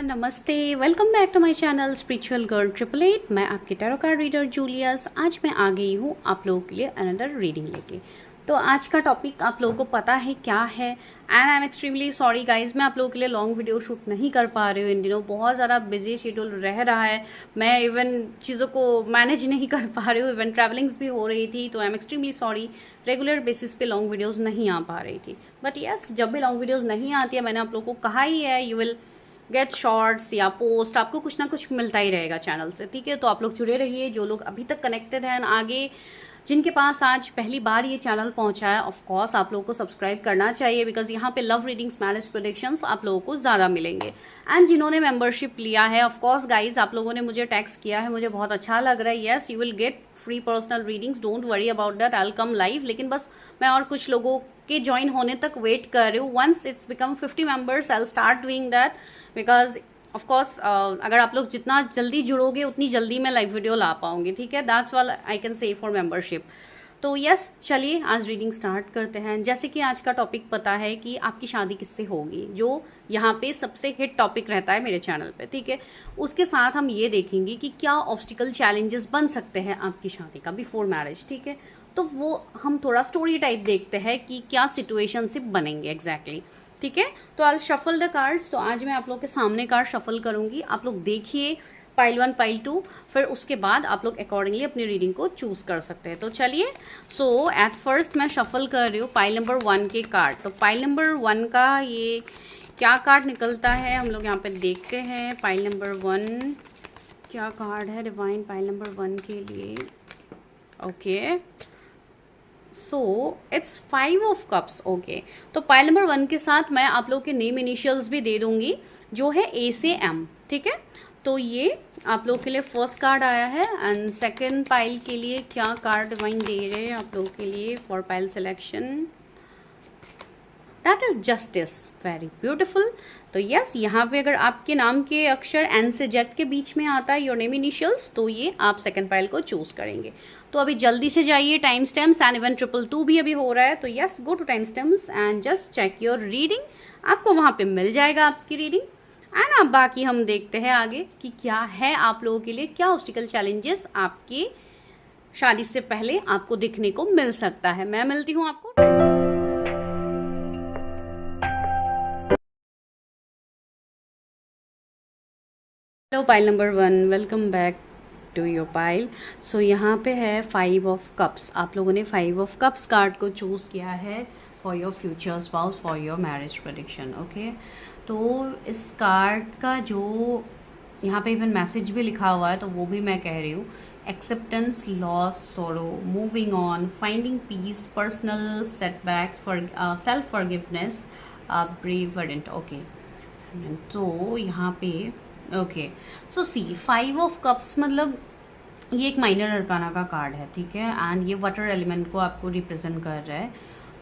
नमस्ते, welcome back to my channel spiritual girl 888। मैं आपकी टैरो कार्ड रीडर जूलियस। आज मैं आ गई हूँ आप लोगों के लिए अनदर रीडिंग लेके। तो आज का टॉपिक आप लोगों को पता है क्या है, and I am extremely sorry guys, मैं आप लोगों के लिए लॉन्ग वीडियो शूट नहीं कर पा रही हूँ इन दिनों। बहुत ज़्यादा बिजी शेड्यूल रह रहा है, मैं इवन चीज़ों को मैनेज नहीं कर पा रही हूँ, इवन ट्रैवलिंग्स भी हो रही थी। तो I am extremely sorry, regular basis पे लॉन्ग वीडियोज़ नहीं आ पा रही थी। बट यस, जब भी लॉन्ग वीडियोज़ नहीं आती है, मैंने आप लोगों को कहा ही है, यू विल गेट शॉर्ट्स या पोस्ट, आपको कुछ ना कुछ मिलता ही रहेगा चैनल से, ठीक है। तो आप लोग जुड़े रहिए, जो लोग अभी तक कनेक्टेड हैं, आगे जिनके पास आज पहली बार ये चैनल पहुंचा है, ऑफ कोर्स आप लोगों को सब्सक्राइब करना चाहिए, बिकॉज यहाँ पे लव रीडिंग्स, मैरिज प्रेडिक्शंस आप लोगों को ज़्यादा मिलेंगे। एंड जिन्होंने मेंबरशिप लिया है, ऑफ कोर्स गाइज, आप लोगों ने मुझे टैक्स किया है, मुझे बहुत अच्छा लग रहा है। Yes, you will get free personal readings, don't worry about that, I will come live. लेकिन बस मैं और कुछ लोगों के ज्वाइन होने तक वेट कर रही हूँ। Once it's become 50 members, I will start doing that, because of course अगर आप लोग जितना जल्दी जुड़ोगे उतनी जल्दी मैं लाइव वीडियो ला पाऊंगी, ठीक है। That's what I can say for membership. तो यस, चलिए आज रीडिंग स्टार्ट करते हैं। जैसे कि आज का टॉपिक पता है कि आपकी शादी किससे होगी, जो यहाँ पे सबसे हिट टॉपिक रहता है मेरे चैनल पे, ठीक है। उसके साथ हम ये देखेंगे कि क्या ऑब्स्टिकल चैलेंजेस बन सकते हैं आपकी शादी का बिफोर मैरिज, ठीक है। तो वो हम थोड़ा स्टोरी टाइप देखते हैं कि क्या सिचुएशनशिप बनेंगे एग्जैक्टली, ठीक है। तो आई शफल द कार्ड्स। तो आज मैं आप लोग के सामने कार्ड शफल करूंगी, आप लोग देखिए पाइल 1 पाइल 2, फिर उसके बाद आप लोग अकॉर्डिंगली अपनी रीडिंग को चूज कर सकते हैं। तो चलिए, सो एट फर्स्ट मैं शफल कर रही हूँ पाइल नंबर 1 के कार्ड। तो पाइल नंबर 1 का ये क्या कार्ड निकलता है हम लोग यहाँ पे देखते हैं। पाइल नंबर 1 क्या कार्ड है डिवाइन पाइल नंबर 1 के लिए? Okay, so it's 5 of cups. Okay, तो पाइल नंबर 1 के साथ मैं आप लोग के नेम इनिशियल्स भी दे दूंगी, जो है ए से एम, ठीक है। तो ये आप लोग के लिए फर्स्ट कार्ड आया है। एंड सेकंड पाइल के लिए क्या कार्ड डिवाइन दे रहे हैं आप लोगों के लिए for pile selection? That is justice, very beautiful. तो यस, यहाँ पे अगर आपके नाम के अक्षर एन से जेड के बीच में आता है योर नेम इनिशियल्स, तो ये आप सेकंड पाइल को चूज करेंगे। तो अभी जल्दी से जाइए, टाइम स्टैम्प्स एंड इवन 222 भी अभी हो रहा है। तो yes, go to time stamps and just check your reading, आपको वहाँ पे मिल जाएगा आपकी रीडिंग। एंड अब बाकी हम देखते हैं आगे कि क्या है आप लोगों के लिए, क्या ऑब्स्टिकल चैलेंजेस आपकी शादी से पहले आपको दिखने को मिल सकता है। मैं मिलती हूँ आपको। Hello pile number 1, welcome back to your pile. So यहाँ पे है 5 ऑफ कप्स। आप लोगों ने 5 ऑफ कप्स कार्ड को चूज़ किया है for your future spouse, for your marriage prediction, okay. तो इस कार्ड का जो यहाँ पे इवन मैसेज भी लिखा हुआ है, तो वो भी मैं कह रही हूँ। Acceptance, loss, sorrow, moving on, finding peace, personal setbacks, for self forgiveness, bereavement, okay. तो यहाँ पे okay, so see 5 of cups मतलब ये एक माइनर अरकाना का कार्ड है, ठीक है। एंड ये वाटर एलिमेंट को आपको रिप्रेजेंट कर रहा है।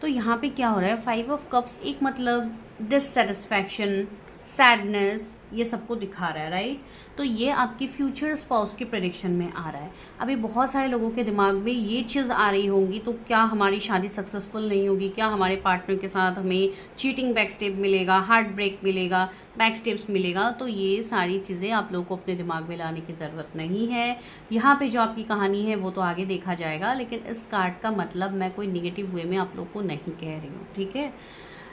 तो यहाँ पे क्या हो रहा है, 5 ऑफ कप्स एक मतलब डिससेटिस्फैक्शन, सैडनेस, ये सबको दिखा रहा है, राइट। तो ये आपकी फ्यूचर स्पाउस की प्रेडिक्शन में आ रहा है। अभी बहुत सारे लोगों के दिमाग में ये चीज़ आ रही होंगी, तो क्या हमारी शादी सक्सेसफुल नहीं होगी, क्या हमारे पार्टनर के साथ हमें चीटिंग बैक स्टेप मिलेगा, हार्ट ब्रेक मिलेगा, बैक स्टेप्स मिलेगा। तो ये सारी चीज़ें आप लोगों को अपने दिमाग में लाने की ज़रूरत नहीं है। यहाँ पे जो आपकी कहानी है वो तो आगे देखा जाएगा, लेकिन इस कार्ड का मतलब मैं कोई निगेटिव वे में आप लोग को नहीं कह रही हूँ, ठीक है।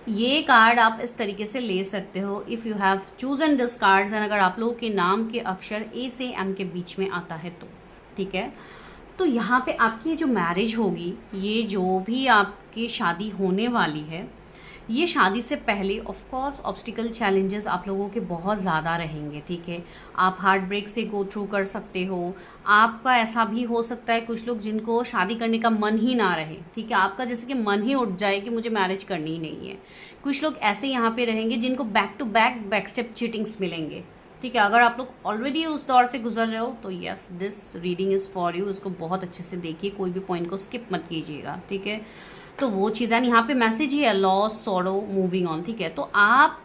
ये कार्ड आप इस तरीके से ले सकते हो, if you have chosen this cards, and अगर आप लोगों के नाम के अक्षर ए से एम के बीच में आता है तो, ठीक है। तो यहाँ पे आपकी ये जो मैरिज होगी, ये जो भी आपकी शादी होने वाली है, ये शादी से पहले ऑफ कोर्स ऑब्स्टिकल चैलेंजेस आप लोगों के बहुत ज़्यादा रहेंगे, ठीक है। आप हार्ट ब्रेक से गो थ्रू कर सकते हो। आपका ऐसा भी हो सकता है, कुछ लोग जिनको शादी करने का मन ही ना रहे, ठीक है, आपका जैसे कि मन ही उठ जाए कि मुझे मैरिज करनी ही नहीं है। कुछ लोग ऐसे यहाँ पे रहेंगे जिनको back to back step cheatings मिलेंगे, ठीक है। अगर आप लोग ऑलरेडी उस दौर से गुजर रहे हो, तो yes, this reading is for you. इसको बहुत अच्छे से देखिए, कोई भी पॉइंट को स्किप मत कीजिएगा, ठीक है। तो वो चीज़ें यहाँ पे मैसेज ही है, लॉस, सॉरो, मूविंग ऑन, ठीक है। तो आप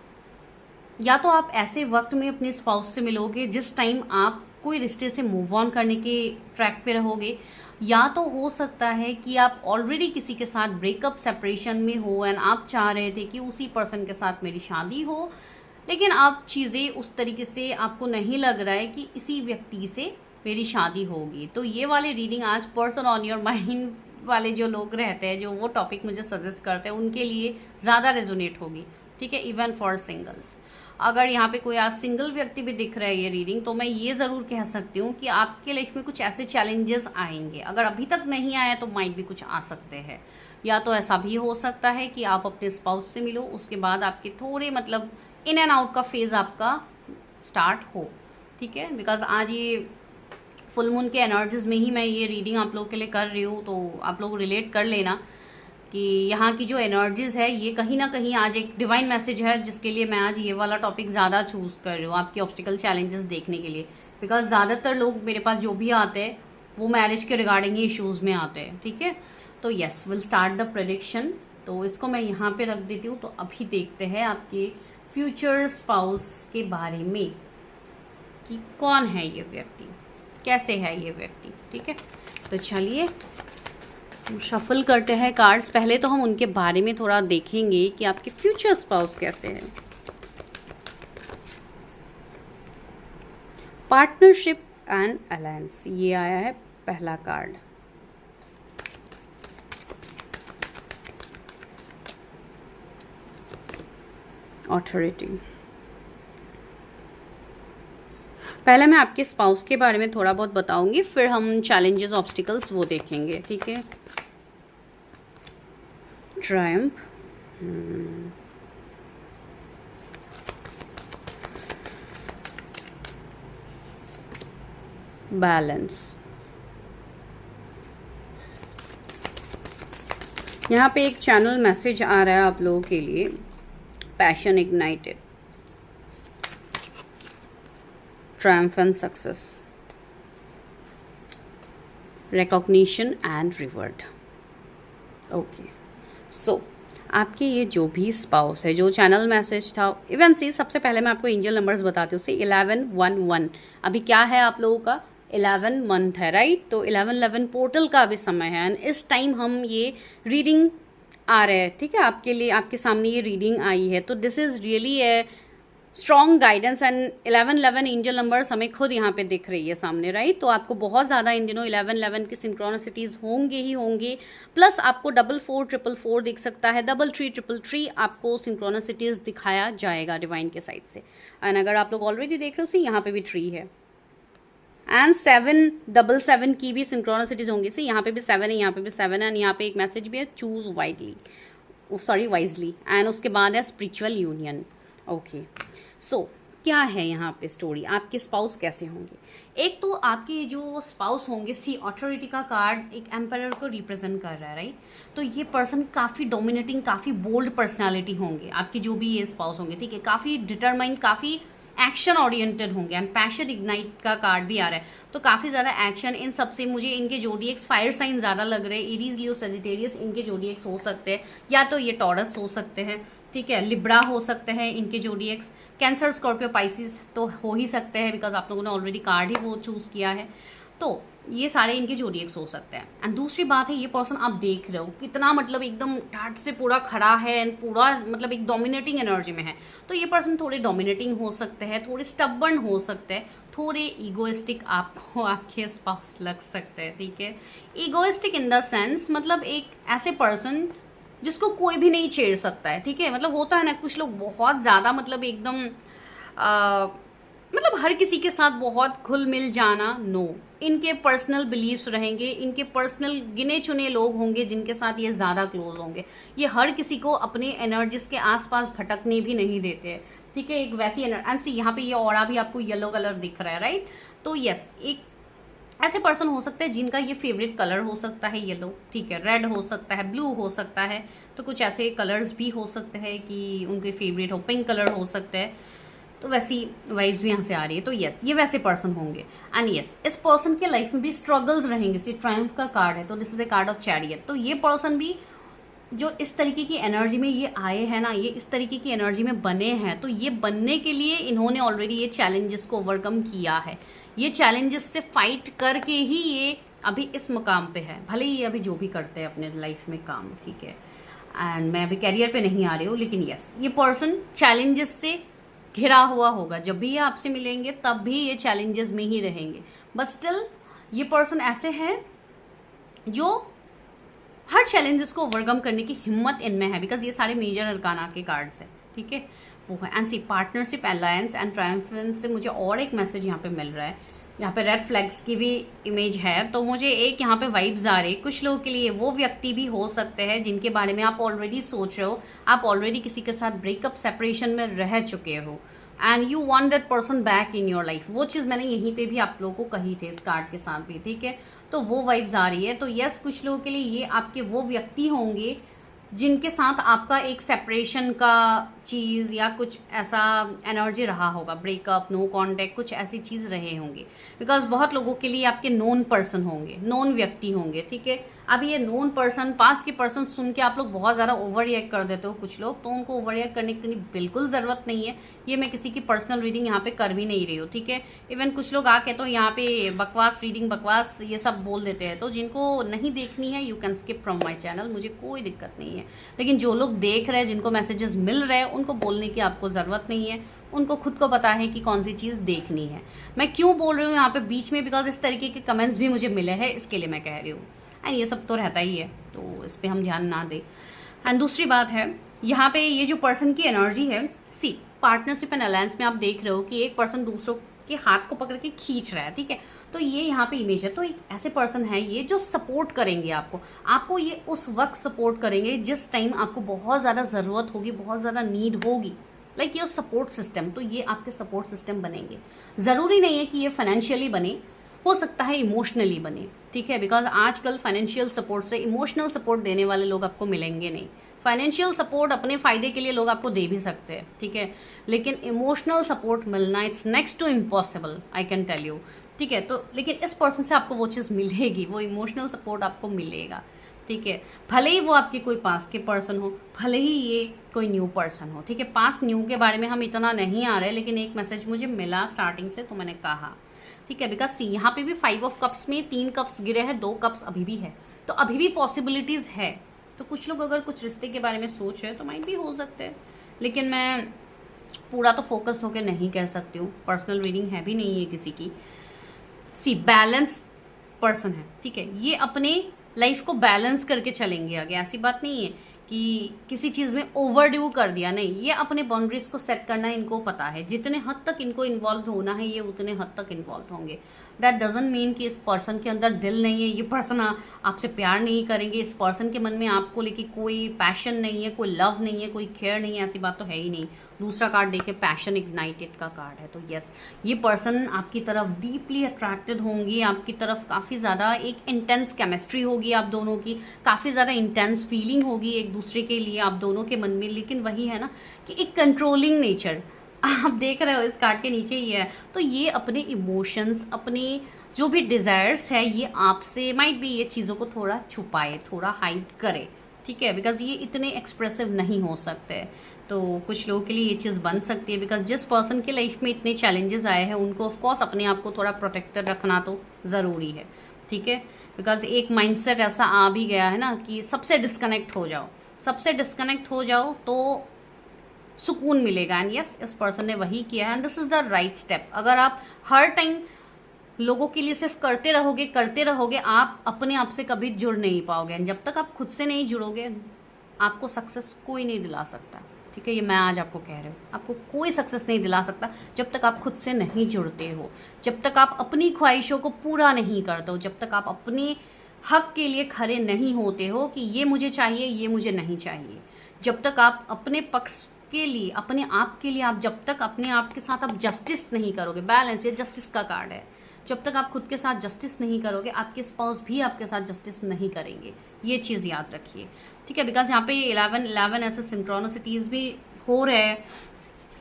या तो आप ऐसे वक्त में अपने स्पाउस से मिलोगे जिस टाइम आप कोई रिश्ते से मूव ऑन करने के ट्रैक पे रहोगे, या तो हो सकता है कि आप ऑलरेडी किसी के साथ ब्रेकअप सेपरेशन में हो एंड आप चाह रहे थे कि उसी पर्सन के साथ मेरी शादी हो, लेकिन अब चीज़ें उस तरीके से आपको नहीं लग रहा है कि इसी व्यक्ति से मेरी शादी होगी। तो ये वाली रीडिंग आज पर्सन ऑन योर माइंड वाले जो लोग रहते हैं, जो वो टॉपिक मुझे सजेस्ट करते हैं, उनके लिए ज़्यादा रेजोनेट होगी, ठीक है, इवन फॉर सिंगल्स। अगर यहाँ पे कोई आज सिंगल व्यक्ति भी दिख रहा है ये रीडिंग, तो मैं ये ज़रूर कह सकती हूँ कि आपके लाइफ में कुछ ऐसे चैलेंजेस आएंगे। अगर अभी तक नहीं आया तो माइट भी कुछ आ सकते हैं। या तो ऐसा भी हो सकता है कि आप अपने स्पाउस से मिलो, उसके बाद आपके थोड़े मतलब इन एंड आउट का फेज़ आपका स्टार्ट हो, ठीक है। बिकॉज आज ये फुल मून के एनर्जीज में ही मैं ये रीडिंग आप लोग के लिए कर रही हूँ, तो आप लोग रिलेट कर लेना कि यहाँ की जो एनर्जीज है ये कहीं ना कहीं आज एक डिवाइन मैसेज है, जिसके लिए मैं आज ये वाला टॉपिक ज़्यादा चूज़ कर रही हूँ आपकी ऑब्स्टिकल चैलेंजेस देखने के लिए। बिकॉज ज़्यादातर लोग मेरे पास जो भी आते हैं वो मैरिज के रिगार्डिंग ही इश्यूज़ में आते हैं, ठीक है। तो yes, will start the prediction. तो इसको मैं यहाँ पे रख देती हूँ। तो अभी देखते हैं आपके फ्यूचर स्पाउस के बारे में कि कौन है ये व्यक्ति, कैसे है ये व्यक्ति, ठीक है। तो चलिए शफल करते हैं कार्ड्स। पहले तो हम उनके बारे में थोड़ा देखेंगे कि आपके फ्यूचर स्पाउस कैसे हैं। पार्टनरशिप एंड अलायंस, ये आया है पहला कार्ड। ऑथोरिटी। पहले मैं आपके स्पाउस के बारे में थोड़ा बहुत बताऊंगी, फिर हम चैलेंजेस ऑब्स्टिकल्स वो देखेंगे, ठीक है। Triumph, balance. यहाँ पे एक चैनल मैसेज आ रहा है आप लोगों के लिए, passion ignited, triumph and success, recognition and reward. Okay, so आपके ये जो भी स्पाउस है, जो चैनल मैसेज था, इवन सी सबसे पहले मैं आपको एंजल नंबर्स बताती हूँ। 1111 अभी क्या है आप लोगों का, 11 मंथ है, राइट। तो 1111 पोर्टल का भी समय है एंड इस टाइम हम ये रीडिंग आ रहे हैं, ठीक है। आपके लिए, आपके सामने ये रीडिंग आई है, तो this is really a strong guidance and 1111 angel numbers हमें खुद यहाँ पे दिख रही है सामने, राइट। तो आपको बहुत ज़्यादा इन दिनों 1111 की सिंक्रोनिसिटीज़ होंगे ही होंगे। प्लस आपको 4444 दिख सकता है, 3333 आपको सिंक्रोनिसिटीज़ दिखाया जाएगा डिवाइन के साइड से। एंड अगर आप लोग ऑलरेडी देख रहे हो, सी यहाँ पे भी ट्री है एंड 777 की भी सिंक्रोनिसिटीज़ होंगी। सी यहाँ पे भी 7 है, यहाँ पे भी 7 है एंड यहाँ पे एक मैसेज भी है, चूज़ वाइजली एंड उसके बाद है स्पिरिचुअल यूनियन। ओके, सो क्या है यहाँ पे स्टोरी, आपके स्पाउस कैसे होंगे। एक तो आपके जो स्पाउस होंगे, सी ऑथोरिटी का कार्ड एक एम्पायर को रिप्रेजेंट कर रहा है, राइट। तो ये पर्सन काफ़ी डोमिनेटिंग, काफ़ी बोल्ड पर्सनालिटी होंगे आपके जो भी ये स्पाउस होंगे, ठीक है। काफ़ी डिटरमाइंड, काफ़ी एक्शन ओरिएंटेड होंगे एंड पैशन इग्नाइट का कार्ड भी आ रहा है। तो काफ़ी ज़्यादा एक्शन इन सबसे, मुझे इनके जोडिएक्स फायर साइन ज़्यादा लग रहे हैं। एरीज, लियो, सजिटेरियस इनके जोडिएक्स हो सकते हैं, या तो ये टॉरस हो सकते हैं, ठीक है, लिब्रा हो सकते हैं इनके जोडिएक्स, कैंसर, स्कॉर्पियो, पाइसिस तो हो ही सकते हैं बिकॉज आप लोगों ने ऑलरेडी कार्ड ही वो चूज़ किया है। तो ये सारे इनके जोडिएक्स हो सकते हैं। एंड दूसरी बात है, ये पर्सन आप देख रहे हो कितना मतलब एकदम ठाट से पूरा खड़ा है एंड पूरा मतलब एक डोमिनेटिंग एनर्जी में है। तो ये पर्सन थोड़े डोमिनेटिंग हो सकते हैं, थोड़े स्टबर्न हो सकते हैं, थोड़े ईगोइस्टिक आपको आपके स्पाउस लग सकते हैं, ठीक है। ईगोइस्टिक इन द सेंस मतलब एक ऐसे पर्सन जिसको कोई भी नहीं छेड़ सकता है, ठीक है। मतलब होता है ना कुछ लोग बहुत ज़्यादा मतलब एकदम मतलब हर किसी के साथ बहुत घुल मिल जाना, नो। इनके पर्सनल बिलीव्स रहेंगे, इनके पर्सनल गिने चुने लोग होंगे जिनके साथ ये ज़्यादा क्लोज होंगे। ये हर किसी को अपने एनर्जीज के आसपास भटकने भी नहीं देते हैं, ठीक है। एक वैसी एनर्जी, यहाँ पे ये ऑरा भी आपको येलो कलर दिख रहा है, राइट। तो यस, एक ऐसे पर्सन हो सकते हैं जिनका ये फेवरेट कलर हो सकता है येलो, ठीक है। रेड हो सकता है, ब्लू हो सकता है, तो कुछ ऐसे कलर्स भी हो सकते हैं कि उनके फेवरेट हो, पिंक कलर हो सकते हैं। तो वैसी वाइब्स भी यहाँ से आ रही है। तो यस, ये वैसे पर्सन होंगे एंड यस, इस पर्सन के लाइफ में भी स्ट्रगल्स रहेंगे। सी ट्रायम्फ का कार्ड है, तो this is a card of chariot. तो ये पर्सन भी जो इस तरीके की एनर्जी में ये आए हैं ना, ये इस तरीके की एनर्जी में बने हैं, तो ये बनने के लिए इन्होंने ऑलरेडी ये चैलेंजेस को ओवरकम किया है। ये चैलेंजेस से फाइट करके ही ये अभी इस मुकाम पे है। भले ही ये अभी जो भी करते हैं अपने लाइफ में काम, ठीक है। एंड मैं अभी कैरियर पे नहीं आ रही हूँ, लेकिन यस, ये पर्सन चैलेंजेस से घिरा हुआ होगा। जब भी ये आपसे मिलेंगे तब भी ये चैलेंजेस में ही रहेंगे, बट स्टिल ये पर्सन ऐसे हैं जो हर चैलेंजेस को ओवरकम करने की हिम्मत इनमें है, बिकॉज ये सारे मेजर अरकाना के कार्ड्स हैं, ठीक है, वो है। And see partnership, alliance and triumphance से मुझे और एक मैसेज यहाँ पे मिल रहा है। यहाँ पे रेड फ्लैग्स की भी इमेज है, तो मुझे एक यहाँ पे वाइब्स आ रही है। कुछ लोगों के लिए वो व्यक्ति भी हो सकते हैं जिनके बारे में आप ऑलरेडी सोच रहे हो, आप ऑलरेडी किसी के साथ ब्रेकअप सेपरेशन में रह चुके हो and you want that person back in your life. वो चीज़ मैंने यहीं पे भी आप लोगों को कही थी इस कार्ड के साथ भी, ठीक है, तो वो वाइब्स आ रही है। तो यस, कुछ लोगों के लिए ये आपके वो व्यक्ति होंगे जिनके साथ आपका एक सेपरेशन का चीज़ या कुछ ऐसा एनर्जी रहा होगा, ब्रेकअप, नो कांटेक्ट, कुछ ऐसी चीज़ रहे होंगे, बिकॉज बहुत लोगों के लिए आपके नोन पर्सन होंगे, नोन व्यक्ति होंगे, ठीक है। अब ये नोन पर्सन, पास के पर्सन सुन के आप लोग बहुत ज़्यादा ओवर रिएक्ट कर देते हो कुछ लोग, तो उनको ओवर रिएक्ट करने की बिल्कुल ज़रूरत नहीं है। ये मैं किसी की पर्सनल रीडिंग यहाँ पे कर भी नहीं रही हूँ, ठीक है। इवन कुछ लोग आके तो यहाँ पे बकवास रीडिंग, बकवास ये सब बोल देते हैं, तो जिनको नहीं देखनी है you can skip from my channel, मुझे कोई दिक्कत नहीं है। लेकिन जो लोग देख रहे हैं, जिनको मैसेजेस मिल रहे हैं, उनको बोलने की आपको ज़रूरत नहीं है, उनको खुद को पता है कि कौन सी चीज़ देखनी है। मैं क्यों बोल रही हूँ यहाँ पे बीच में, बिकॉज इस तरीके के कमेंट्स भी मुझे मिले हैं, इसके लिए मैं कह रही हूँ। एंड ये सब तो रहता ही है, तो इस पर हम ध्यान ना दें। एंड दूसरी बात है, यहाँ पे ये जो पर्सन की एनर्जी है, सी पार्टनरशिप एंड अलायंस में आप देख रहे हो कि एक पर्सन दूसरों के हाथ को पकड़ के खींच रहा है, ठीक है, तो ये यहाँ पे इमेज है। तो एक ऐसे पर्सन है ये जो सपोर्ट करेंगे आपको ये उस वक्त सपोर्ट करेंगे जिस टाइम आपको बहुत ज़्यादा ज़रूरत होगी, बहुत ज़्यादा नीड होगी, लाइक ये सपोर्ट सिस्टम। तो ये आपके सपोर्ट सिस्टम बनेंगे। ज़रूरी नहीं है कि ये फाइनेंशियली बने, हो सकता है इमोशनली बने, ठीक है, बिकॉज आजकल फाइनेंशियल सपोर्ट से इमोशनल सपोर्ट देने वाले लोग आपको मिलेंगे नहीं। फाइनेंशियल सपोर्ट अपने फ़ायदे के लिए लोग आपको दे भी सकते हैं, ठीक है, लेकिन इमोशनल सपोर्ट मिलना it's next to impossible, I can tell you, ठीक है। तो लेकिन इस पर्सन से आपको वो चीज़ मिलेगी, वो इमोशनल सपोर्ट आपको मिलेगा, ठीक है, भले ही वो आपके कोई पास के पर्सन हो, भले ही ये कोई न्यू पर्सन हो, ठीक है। पास न्यू के बारे में हम इतना नहीं आ रहे, लेकिन एक मैसेज मुझे मिला स्टार्टिंग से, तो मैंने कहा, ठीक है, बिकॉज सी यहाँ पे भी 5 ऑफ कप्स में 3 कप्स गिरे हैं, 2 कप्स अभी भी है, तो अभी भी पॉसिबिलिटीज़ है। तो कुछ लोग अगर कुछ रिश्ते के बारे में सोच रहे हैं तो माइट भी हो सकते हैं, लेकिन मैं पूरा तो फोकस होकर नहीं कह सकती हूँ, पर्सनल रीडिंग है भी नहीं है किसी की। सी बैलेंस पर्सन है, ठीक है, ये अपने लाइफ को बैलेंस करके चलेंगे आगे। ऐसी बात नहीं है कि किसी चीज़ में ओवरड्यू कर दिया, नहीं, ये अपने बाउंड्रीज को सेट करना इनको पता है। जितने हद तक इनको इन्वॉल्व होना है ये उतने हद तक इन्वॉल्व होंगे। दैट डजंट मीन कि इस पर्सन के अंदर दिल नहीं है, ये पर्सन आपसे प्यार नहीं करेंगे, इस पर्सन के मन में आपको लेके कोई पैशन नहीं है, कोई लव नहीं है, कोई केयर नहीं है, ऐसी बात तो है ही नहीं। दूसरा कार्ड देखे, पैशन इग्नाइटेड का कार्ड है, तो यस, ये पर्सन आपकी तरफ डीपली अट्रैक्टेड होंगे, आपकी तरफ काफ़ी ज़्यादा एक इंटेंस केमिस्ट्री होगी आप दोनों की, काफ़ी ज़्यादा इंटेंस फीलिंग होगी एक दूसरे के लिए आप दोनों के मन में। लेकिन वही है ना कि एक कंट्रोलिंग नेचर आप देख रहे हो इस कार्ड के नीचे ही है। तो ये अपने इमोशंस, अपने जो भी डिज़ायर्स है, ये आपसे माइट भी ये चीज़ों को थोड़ा छुपाए, थोड़ा हाइड करे, ठीक है, बिकॉज ये इतने एक्सप्रेसिव नहीं हो सकते। तो कुछ लोगों के लिए ये चीज़ बन सकती है, बिकॉज जिस पर्सन के लाइफ में इतने चैलेंजेस आए हैं उनको ऑफकोर्स अपने आप को थोड़ा प्रोटेक्टेड रखना तो ज़रूरी है, ठीक है, बिकॉज एक माइंडसेट ऐसा आ भी गया है ना कि सबसे डिस्कनेक्ट हो जाओ, सबसे डिस्कनेक्ट हो जाओ तो सुकून मिलेगा। एंड यस, इस पर्सन ने वही किया है and this is the right step. अगर आप हर टाइम लोगों के लिए सिर्फ करते रहोगे, आप अपने आप से कभी जुड़ नहीं पाओगे। जब तक आप खुद से नहीं जुड़ोगे, आपको सक्सेस कोई नहीं दिला सकता, ठीक है, ये मैं आज आपको कह रही हूँ। आपको कोई सक्सेस नहीं दिला सकता जब तक आप खुद से नहीं जुड़ते हो, जब तक आप अपनी ख्वाहिशों को पूरा नहीं करते हो, जब तक आप अपने हक के लिए खड़े नहीं होते हो कि ये मुझे चाहिए, ये मुझे नहीं चाहिए, जब तक आप अपने पक्ष के लिए, अपने आप के लिए, आप जब तक अपने आप के साथ आप जस्टिस नहीं करोगे, बैलेंस, ये जस्टिस का कार्ड है, जब तक आप खुद के साथ जस्टिस नहीं करोगे, आपके स्पाउस भी आपके साथ जस्टिस नहीं करेंगे, ये चीज़ याद रखिए, ठीक है, बिकॉज यहाँ पे 11 ऐसे सिंक्रोनिसिटीज़ भी हो रहे हैं,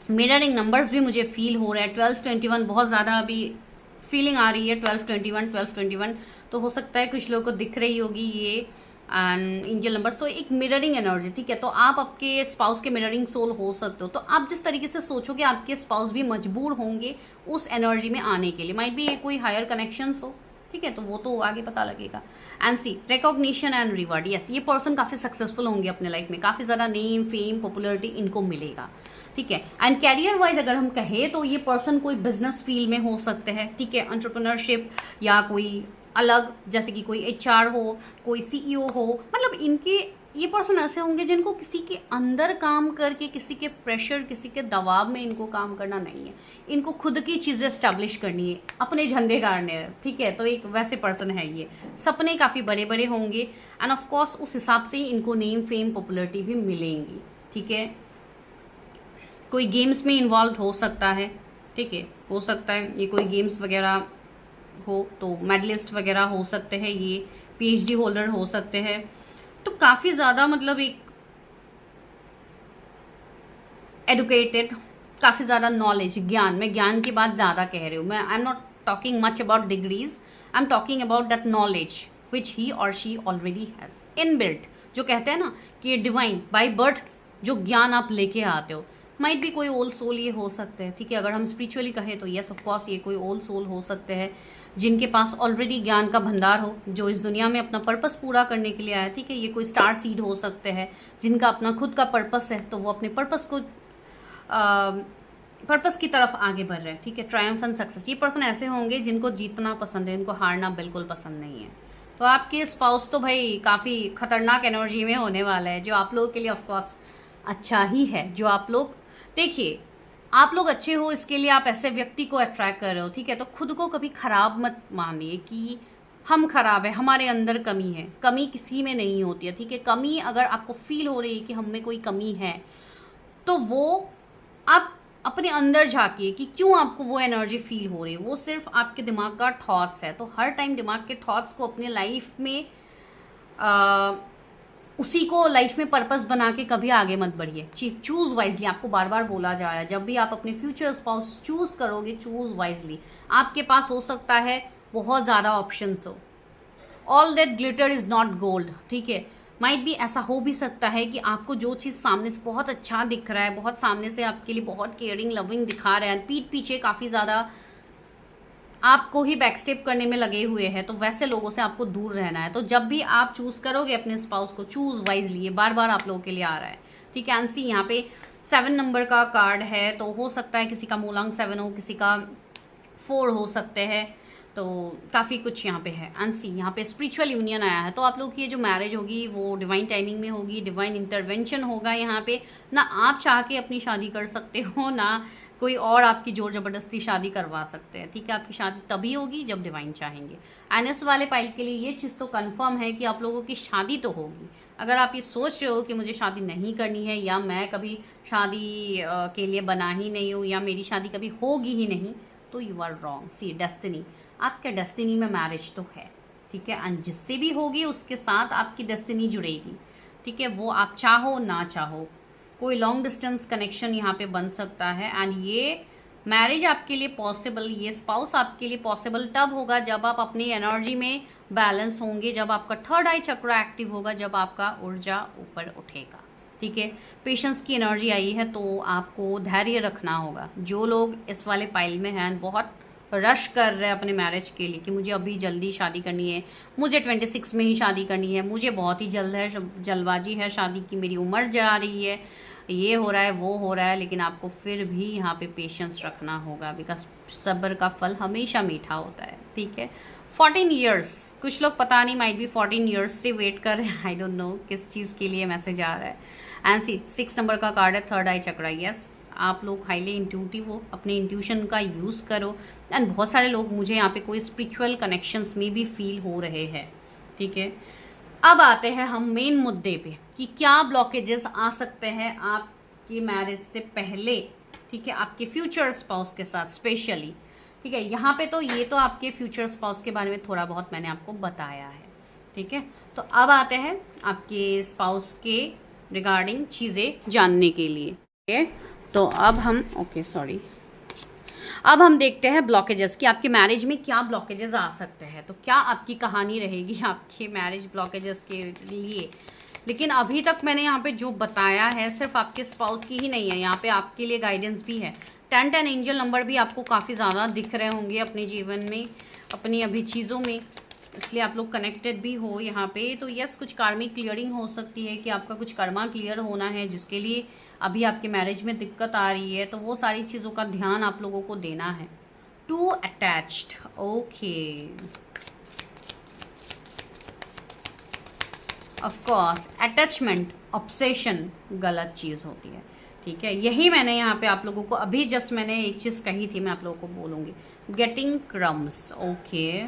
मिररिंग नंबर्स भी मुझे फील हो रहे हैं, 12-21 बहुत ज़्यादा अभी फीलिंग आ रही है, 12-21 तो हो सकता है कुछ लोगों को दिख रही होगी ये एंड एंजल नंबर्स, तो एक मिररिंग एनर्जी, ठीक है, तो आप आपके स्पाउस के मिररिंग सोल हो सकते हो। तो आप जिस तरीके से सोचोगे आपके स्पाउस भी मजबूर होंगे उस एनर्जी में आने के लिए, माइट भी ये कोई हायर कनेक्शंस हो, ठीक है, तो वो तो आगे पता लगेगा। And see recognition and reward, yes, ये पर्सन काफ़ी सक्सेसफुल होंगे अपने लाइफ में, काफ़ी ज़्यादा नेम, फेम, पॉपुलरिटी इनको मिलेगा, ठीक है। एंड कैरियर वाइज अगर हम कहें तो ये पर्सन कोई बिजनेस फील्ड में हो सकते हैं, ठीक है, एंटरप्रेन्योरशिप या कोई अलग, जैसे कि कोई HR हो, कोई CEO हो, मतलब इनके ये पर्सन ऐसे होंगे जिनको किसी के अंदर काम करके, किसी के प्रेशर, किसी के दबाव में इनको काम करना नहीं है, इनको खुद की चीज़ें एस्टेब्लिश करनी है, अपने झंडे गाड़ने हैं, ठीक है। तो एक वैसे पर्सन है ये, सपने काफ़ी बड़े बड़े होंगे एंड ऑफ कोर्स उस हिसाब से ही इनको नेम, फेम, पॉपुलैरिटी भी मिलेंगी, ठीक है। कोई गेम्स में इन्वॉल्व हो सकता है, ठीक है, हो सकता है ये कोई गेम्स वगैरह हो, तो मेडलिस्ट वगैरह हो सकते हैं, ये PhD होल्डर हो सकते हैं। तो काफ़ी ज़्यादा मतलब एक एडुकेटेड, काफ़ी ज़्यादा नॉलेज, ज्ञान, मैं ज्ञान की बात ज़्यादा कह रही हूँ, मैं I am not talking much about degrees, I am talking about that knowledge which he और शी ऑलरेडी हैज़ इनबिल्ट, जो कहते हैं ना कि डिवाइन बाय बर्थ जो ज्ञान आप लेके आते हो। माइट भी कोई ओल्ड सोल ये हो सकते हैं, ठीक है। अगर हम स्पिरिचुअली कहें तो यस ऑफ कोर्स ये कोई ओल्ड सोल हो सकते हैं जिनके पास ऑलरेडी ज्ञान का भंडार हो, जो इस दुनिया में अपना पर्पस पूरा करने के लिए आया, ठीक है। ये कोई स्टार सीड हो सकते हैं जिनका अपना खुद का पर्पस है, तो वो अपने पर्पस की तरफ आगे बढ़ रहे हैं, ठीक है। ट्रायम्फेंट सक्सेस, ये पर्सन ऐसे होंगे जिनको जीतना पसंद है, इनको हारना बिल्कुल पसंद नहीं है। तो आपके स्पाउस तो भाई काफ़ी खतरनाक एनर्जी में होने वाला है, जो आप लोगों के लिए ऑफकोर्स अच्छा ही है। जो आप लोग देखिए, आप लोग अच्छे हो इसके लिए आप ऐसे व्यक्ति को अट्रैक्ट कर रहे हो, ठीक है। तो खुद को कभी खराब मत मानिए कि हम खराब है, हमारे अंदर कमी है। कमी किसी में नहीं होती है, ठीक है। कमी अगर आपको फील हो रही है कि हम में कोई कमी है, तो वो आप अपने अंदर झांकिए कि क्यों आपको वो एनर्जी फील हो रही है। वो सिर्फ आपके दिमाग का थॉट्स है। तो हर टाइम दिमाग के थॉट्स को अपने लाइफ में उसी को लाइफ में पर्पस बना के कभी आगे मत बढ़िए। चूज वाइजली, आपको बार बार बोला जा रहा है, जब भी आप अपने फ्यूचर स्पाउस चूज करोगे, चूज वाइजली। आपके पास हो सकता है बहुत ज़्यादा ऑप्शंस हो, all that glitter is not gold, ठीक है। माइट भी ऐसा हो भी सकता है कि आपको जो चीज़ सामने से बहुत अच्छा दिख रहा है, बहुत सामने से आपके लिए बहुत केयरिंग, लविंग दिखा रहा है, पीठ पीछे काफ़ी ज़्यादा आपको ही बैकस्टेप करने में लगे हुए हैं, तो वैसे लोगों से आपको दूर रहना है। तो जब भी आप चूज करोगे अपने स्पाउस को, चूज वाइजली। ये बार बार आप लोगों के लिए आ रहा है, ठीक है। एंसी यहाँ पे 7 नंबर का कार्ड है, तो हो सकता है किसी का मूलांक 7 हो, किसी का 4 हो सकते हैं, तो काफ़ी कुछ यहाँ पे है। एंसी यहाँ पे स्पिरिचुअल यूनियन आया है, तो आप लोग की ये जो मैरिज होगी वो डिवाइन टाइमिंग में होगी, डिवाइन इंटरवेंशन होगा यहाँ पे। ना आप चाह के अपनी शादी कर सकते हो, ना कोई और आपकी जोर जबरदस्ती शादी करवा सकते हैं, ठीक है। आपकी शादी तभी होगी जब डिवाइन चाहेंगे। एनएस वाले पाइल के लिए ये चीज़ तो कंफर्म है कि आप लोगों की शादी तो होगी। अगर आप ये सोच रहे हो कि मुझे शादी नहीं करनी है, या मैं कभी शादी के लिए बना ही नहीं हूँ, या मेरी शादी कभी होगी ही नहीं, तो you are wrong. See destiny, आपके डेस्टिनी में मैरिज तो है, ठीक है। एंड जिससे भी होगी उसके साथ आपकी डेस्टिनी जुड़ेगी, ठीक है। वो आप चाहो ना चाहो, कोई लॉन्ग डिस्टेंस कनेक्शन यहाँ पे बन सकता है। एंड ये मैरिज आपके लिए पॉसिबल, ये स्पाउस आपके लिए पॉसिबल तब होगा जब आप अपनी एनर्जी में बैलेंस होंगे, जब आपका थर्ड आई चक्र एक्टिव होगा, जब आपका ऊर्जा ऊपर उठेगा, ठीक है। पेशेंस की एनर्जी आई है, तो आपको धैर्य रखना होगा। जो लोग इस वाले पाइल में हैं, बहुत रश कर रहे हैं अपने मैरिज के लिए कि मुझे अभी जल्दी शादी करनी है, मुझे 26 में ही शादी करनी है, मुझे बहुत ही जल्द है, जल्दबाजी है शादी की, मेरी उम्र जा रही है, ये हो रहा है, वो हो रहा है। लेकिन आपको फिर भी यहाँ पे पेशेंस रखना होगा, बिकॉज सब्र का फल हमेशा मीठा होता है, ठीक है। 14 ईयर्स, कुछ लोग पता नहीं माइट भी 14 ईयर्स से वेट कर रहे हैं, आई डोंट नो किस चीज़ के लिए मैसेज आ रहा है। एंड 6 नंबर का कार्ड है, थर्ड आई चक्रा। यस, आप लोग हाईली इंट्यूटिव हो, अपने इंट्यूशन का यूज़ करो। एंड बहुत सारे लोग मुझे यहाँ पे कोई स्पिरिचुअल कनेक्शंस में भी फील हो रहे हैं, ठीक है। अब आते हैं हम मेन मुद्दे पे कि क्या ब्लॉकेजेस आ सकते हैं आपकी मैरिज से पहले, ठीक है, आपके फ्यूचर स्पाउस के साथ स्पेशली, ठीक है। यहाँ पे तो ये तो आपके फ्यूचर स्पाउस के बारे में थोड़ा बहुत मैंने आपको बताया है, ठीक है। तो अब आते हैं आपके स्पाउस के रिगार्डिंग चीज़ें जानने के लिए, ठीक है। तो अब हम अब हम देखते हैं ब्लॉकेजेस कि आपके मैरिज में क्या ब्लॉकेजेस आ सकते हैं। तो क्या आपकी कहानी रहेगी आपके मैरिज ब्लॉकेजेस के लिए। लेकिन अभी तक मैंने यहाँ पे जो बताया है सिर्फ आपके स्पाउस की ही नहीं है, यहाँ पे आपके लिए गाइडेंस भी है। 10 एंजल नंबर भी आपको काफ़ी ज़्यादा दिख रहे होंगे अपने जीवन में, अपनी अभी चीज़ों में, इसलिए आप लोग कनेक्टेड भी हो यहाँ पे। तो यस, कुछ कार्मिक क्लियरिंग हो सकती है कि आपका कुछ कर्मा क्लियर होना है, जिसके लिए अभी आपके मैरिज में दिक्कत आ रही है, तो वो सारी चीज़ों का ध्यान आप लोगों को देना है। Too attached, okay, of course attachment, obsession गलत चीज़ होती है, ठीक है। यही मैंने यहाँ पे आप लोगों को अभी जस्ट मैंने एक चीज़ कही थी, मैं आप लोगों को बोलूँगी, गेटिंग क्रम्स, ओके।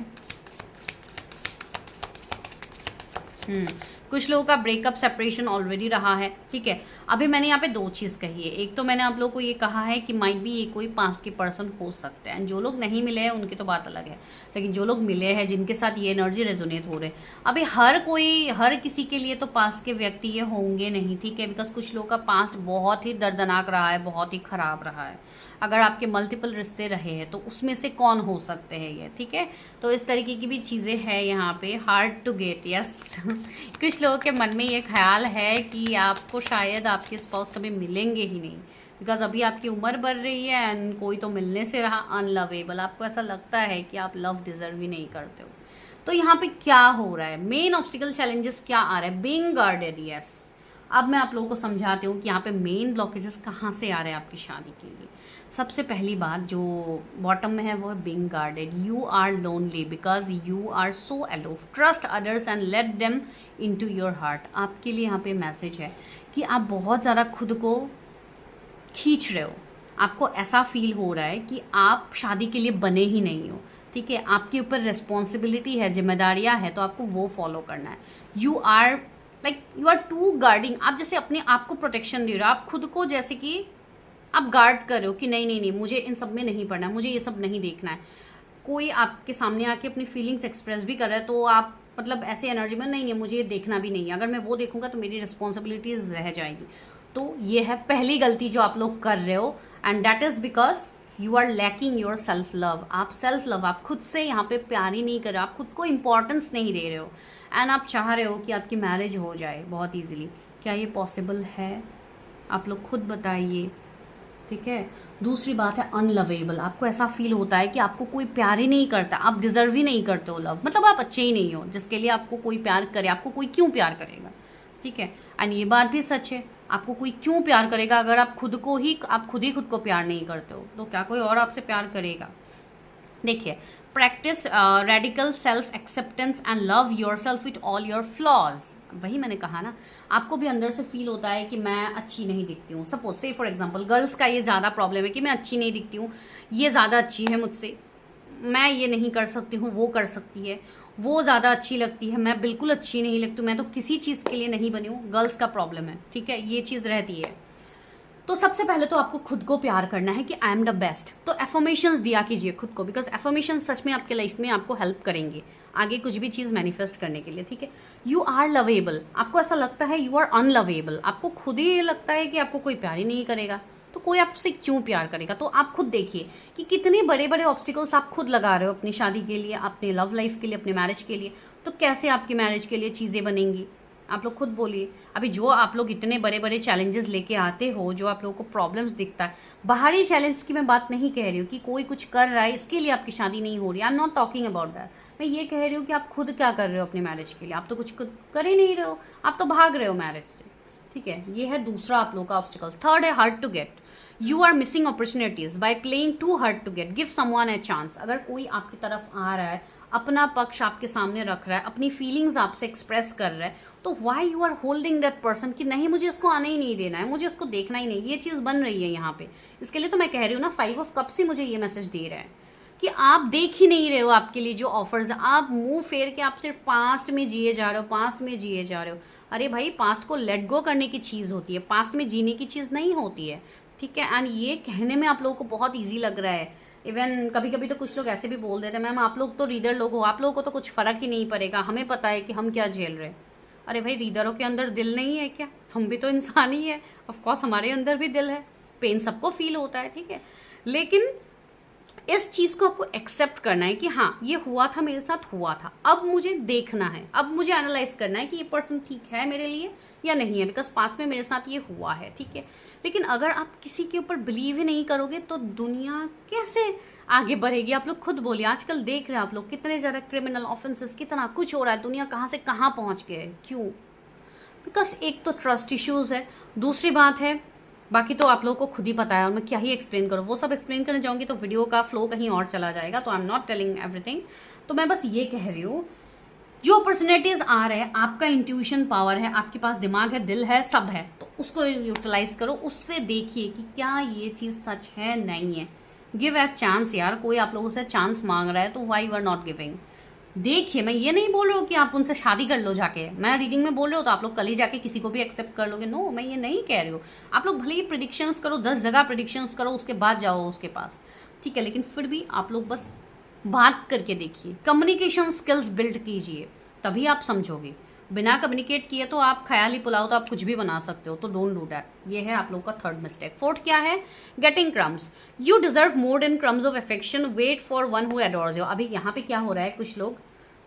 कुछ लोगों का ब्रेकअप सेपरेशन ऑलरेडी रहा है, ठीक है। अभी मैंने यहाँ पे दो चीज़ कही है। एक तो मैंने आप लोगों को ये कहा है कि माइट बी ये कोई पास्ट के पर्सन हो सकते हैं, जो लोग नहीं मिले हैं उनकी तो बात अलग है, लेकिन जो लोग मिले हैं जिनके साथ ये एनर्जी रेजोनेट हो रहे हैं, अभी हर किसी के लिए तो पास्ट के व्यक्ति ये होंगे नहीं, ठीक है। बिकॉज कुछ लोगों का पास्ट बहुत ही दर्दनाक रहा है, बहुत ही खराब रहा है। अगर आपके मल्टीपल रिश्ते रहे हैं तो उसमें से कौन हो सकते हैं ये, ठीक है। तो इस तरीके की भी चीज़ें हैं यहाँ पे, हार्ड टू गेट, यस। कुछ लोगों के मन में ये ख्याल है कि आपको शायद आपके स्पाउस कभी मिलेंगे ही नहीं, बिकॉज अभी आपकी उम्र बढ़ रही है एंड कोई तो मिलने से रहा अनलवेबल। आपको ऐसा लगता है कि आप लव डिजर्व ही नहीं करते हो। तो यहाँ पे क्या हो रहा है, मेन ऑब्स्टिकल चैलेंजेस क्या आ रहा है, बीइंग गार्डेड, यस। अब मैं आप लोगों को समझाती हूँ कि यहाँ पे मेन ब्लॉकेजेस कहाँ से आ रहे हैं आपकी शादी के लिए। सबसे पहली बात जो बॉटम में है वो है being guarded. You are lonely because you are so aloof. Trust others and let them into your heart. आपके लिए यहाँ पे मैसेज है कि आप बहुत ज़्यादा खुद को खींच रहे हो। आपको ऐसा फील हो रहा है कि आप शादी के लिए बने ही नहीं हो, ठीक है। आपके ऊपर रिस्पॉन्सिबिलिटी है, जिम्मेदारियाँ है, तो आपको वो फॉलो करना है। You are too guarding. आप जैसे अपने आप को प्रोटेक्शन दे रहे हो, आप खुद को जैसे कि आप गार्ड कर रहे हो कि नहीं नहीं नहीं, मुझे इन सब में नहीं पड़ना है, मुझे ये सब नहीं देखना है। कोई आपके सामने आके अपनी फीलिंग्स एक्सप्रेस भी कर रहा है तो आप मतलब ऐसे एनर्जी में नहीं है, मुझे ये देखना भी नहीं है, अगर मैं वो देखूंगा तो मेरी रिस्पॉन्सिबिलिटीज रह जाएगी। तो ये है पहली गलती जो आप लोग कर रहे हो, and that is because you are lacking your self love. आप सेल्फ लव, आप खुद से यहाँ पे प्यार ही नहीं कर रहे हो, आप खुद को इंपॉर्टेंस नहीं दे रहे हो, एंड आप चाह रहे हो कि आपकी मैरिज हो जाए बहुत ईजिली। क्या ये पॉसिबल है? आप लोग खुद बताइए, ठीक है। दूसरी बात है अनलवेबल। आपको ऐसा फील होता है कि आपको कोई प्यार ही नहीं करता, आप डिजर्व ही नहीं करते हो लव, मतलब आप अच्छे ही नहीं हो जिसके लिए आपको कोई प्यार करे। आपको कोई क्यों प्यार करेगा, ठीक है। एंड ये बात भी सच है, आपको कोई क्यों प्यार करेगा अगर आप खुद ही खुद को प्यार नहीं करते हो, तो क्या कोई और आपसे प्यार करेगा? देखिए, practice radical self acceptance and love your self with all your flaws. वही मैंने कहा ना, आपको भी अंदर से फील होता है कि मैं अच्छी नहीं दिखती हूँ। सपोज से फॉर एग्जांपल गर्ल्स का ये ज़्यादा प्रॉब्लम है कि मैं अच्छी नहीं दिखती हूँ, ये ज़्यादा अच्छी है मुझसे, मैं ये नहीं कर सकती हूँ, वो कर सकती है, वो ज़्यादा अच्छी लगती है, मैं बिल्कुल अच्छी नहीं लगती हूँ, मैं तो किसी चीज़ के लिए नहीं बनी हूँ। गर्ल्स का प्रॉब्लम है, ठीक है, ये चीज़ रहती है। तो सबसे पहले तो आपको खुद को प्यार करना है कि आई एम द बेस्ट। तो एफर्मेशंस दिया कीजिए खुद को, बिकॉज एफर्मेशन सच में आपके लाइफ में आपको हेल्प करेंगे आगे कुछ भी चीज़ मैनिफेस्ट करने के लिए, ठीक है। You are lovable. आपको ऐसा लगता है यू आर अनलवेबल, आपको खुद ही ये लगता है कि आपको कोई प्यार ही नहीं करेगा, तो कोई आपसे क्यों प्यार करेगा? तो आप खुद देखिए कि कितने बड़े बड़े ऑब्स्टिकल्स आप खुद लगा रहे हो अपनी शादी के लिए, अपने लव लाइफ के लिए, अपने मैरिज के लिए। तो कैसे आपकी मैरिज के लिए चीज़ें बनेंगी? आप लोग खुद बोलिए। अभी जो आप लोग इतने बड़े बड़े चैलेंजेस लेके आते हो, जो आप लोगों को प्रॉब्लम्स दिखता है, बाहरी चैलेंज की मैं बात नहीं कह रही हूँ कि कोई कुछ कर रहा है इसके लिए आपकी शादी नहीं हो रही, आई am not talking about that. मैं ये कह रही हूँ कि आप खुद क्या कर रहे हो अपनी मैरिज के लिए। आप तो कुछ कर ही नहीं रहे हो, आप तो भाग रहे हो मैरिज से, ठीक है। ये है दूसरा आप लोग का ऑब्स्टिकल्स। थर्ड है hard to get. You are missing opportunities by playing too hard to get. Give someone a chance. अगर कोई आपकी तरफ आ रहा है, अपना पक्ष आपके सामने रख रहा है, अपनी फीलिंग्स आपसे एक्सप्रेस कर रहा है, तो why you are holding that person कि नहीं मुझे इसको आने ही नहीं देना है, मुझे इसको देखना ही नहीं। ये चीज़ बन रही है यहाँ पे। इसके लिए तो मैं कह रही हूँ ना, 5 ऑफ कप्स ही मुझे ये मैसेज दे रहा है कि आप देख ही नहीं रहे हो आपके लिए जो ऑफर्स है। आप मुंह फेर के आप सिर्फ पास्ट में जिए जा रहे हो, पास्ट में जिए जा रहे हो। अरे भाई, पास्ट को लेट गो करने की चीज़ होती है, पास्ट में जीने की चीज़ नहीं होती है, ठीक है। एंड ये कहने में आप लोगों को बहुत ईजी लग रहा है। इवन कभी कभी तो कुछ लोग ऐसे भी बोल देते हैं, मैम आप लोग तो रीडर लोग हो, आप लोगों को तो कुछ फ़र्क ही नहीं पड़ेगा, हमें पता है कि हम क्या झेल रहे हैं। अरे भाई, रीडरों के अंदर दिल नहीं है क्या? हम भी तो इंसान ही है, ऑफकोर्स हमारे अंदर भी दिल है, पेन सबको फील होता है, ठीक है। लेकिन इस चीज़ को आपको एक्सेप्ट करना है कि हाँ ये हुआ था, मेरे साथ हुआ था, अब मुझे देखना है, अब मुझे एनालाइज करना है कि ये पर्सन ठीक है मेरे लिए या नहीं है, बिकॉज पास्ट में मेरे साथ ये हुआ है, ठीक है। लेकिन अगर आप किसी के ऊपर बिलीव ही नहीं करोगे तो दुनिया कैसे आगे बढ़ेगी? आप लोग खुद बोलिए। आजकल देख रहे हैं आप लोग कितने ज़्यादा क्रिमिनल ऑफेंसेस, कितना कुछ हो रहा है, दुनिया कहाँ से कहाँ पहुँच गए है। क्यों? बिकॉज एक तो ट्रस्ट इश्यूज़ है, दूसरी बात है बाकी तो आप लोगों को खुद ही पता है और मैं क्या ही एक्सप्लेन करूँ, वो सब एक्सप्लेन करने जाऊँगी तो वीडियो का फ्लो कहीं और चला जाएगा, तो आई एम नॉट टेलिंग एवरीथिंग। तो मैं बस ये कह रही हूँ, जो पर्सनैलिटीज आ रहे हैं, आपका इंट्यूशन पावर है, आपके पास दिमाग है, दिल है, सब है, तो उसको यूटिलाइज करो, उससे देखिए कि क्या ये चीज़ सच है नहीं है। गिव ए चांस यार, कोई आप लोगों से चांस मांग रहा है तो why you are not giving. देखिए, मैं ये नहीं बोल रही हूँ कि आप उनसे शादी कर लो जाके, मैं रीडिंग में बोल रही हूँ तो आप लोग कल ही जाके किसी को भी एक्सेप्ट कर लोगे, नो, मैं ये नहीं कह रही हूँ। आप लोग भले ही प्रिडिक्शंस करो, 10 जगह प्रिडिक्शंस करो, उसके बाद जाओ उसके पास, ठीक है, लेकिन फिर भी आप लोग बस बात करके देखिए, कम्युनिकेशन स्किल्स बिल्ड कीजिए, तभी आप समझोगे। बिना कम्युनिकेट किए तो आप ख्याली पुलाव तो आप कुछ भी बना सकते हो, तो डोंट डू दैट। ये है आप लोगों का थर्ड मिस्टेक। फोर्थ क्या है? Getting crumbs. You deserve more than crumbs of affection, wait for one who adores you. अभी यहाँ पे क्या हो रहा है, कुछ लोग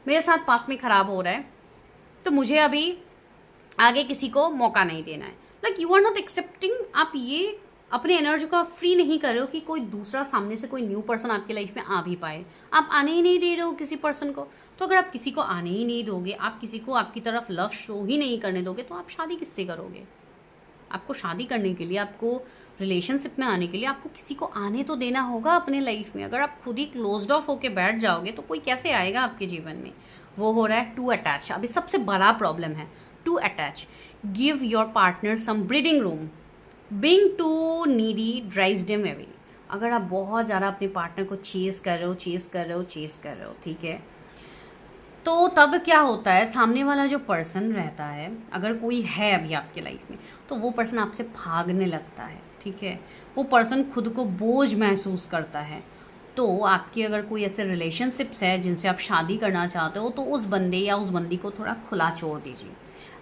मेरे साथ पास में खराब हो रहा है तो मुझे अभी आगे किसी को मौका नहीं देना है। Like you are not accepting, आप ये अपने एनर्जी को आप फ्री नहीं कर रहे हो कि कोई दूसरा सामने से कोई न्यू पर्सन आपके लाइफ में आ भी पाए। आप आने ही नहीं दे रहे हो किसी पर्सन को। तो अगर आप किसी को आने ही नहीं दोगे, आप किसी को आपकी तरफ लव शो ही नहीं करने दोगे, तो आप शादी किससे करोगे? आपको शादी करने के लिए, आपको रिलेशनशिप में आने के लिए आपको किसी को आने तो देना होगा अपने लाइफ में। अगर आप खुद ही क्लोज्ड ऑफ होके बैठ जाओगे तो कोई कैसे आएगा आपके जीवन में? वो हो रहा है टू अटैच। अभी सबसे बड़ा प्रॉब्लम है too attach. Give your partner some breathing room. Being too needy drives them away. अगर आप बहुत ज़्यादा अपने पार्टनर को चेस कर रहे हो, ठीक है, तो तब क्या होता है, सामने वाला जो पर्सन रहता है, अगर कोई है अभी आपके लाइफ में, तो वो पर्सन आपसे भागने लगता है, ठीक है, वो पर्सन खुद को बोझ महसूस करता है। तो आपकी अगर कोई ऐसे रिलेशनशिप्स है जिनसे आप शादी करना चाहते हो, तो उस बंदे या उस बंदी को थोड़ा खुला छोड़ दीजिए।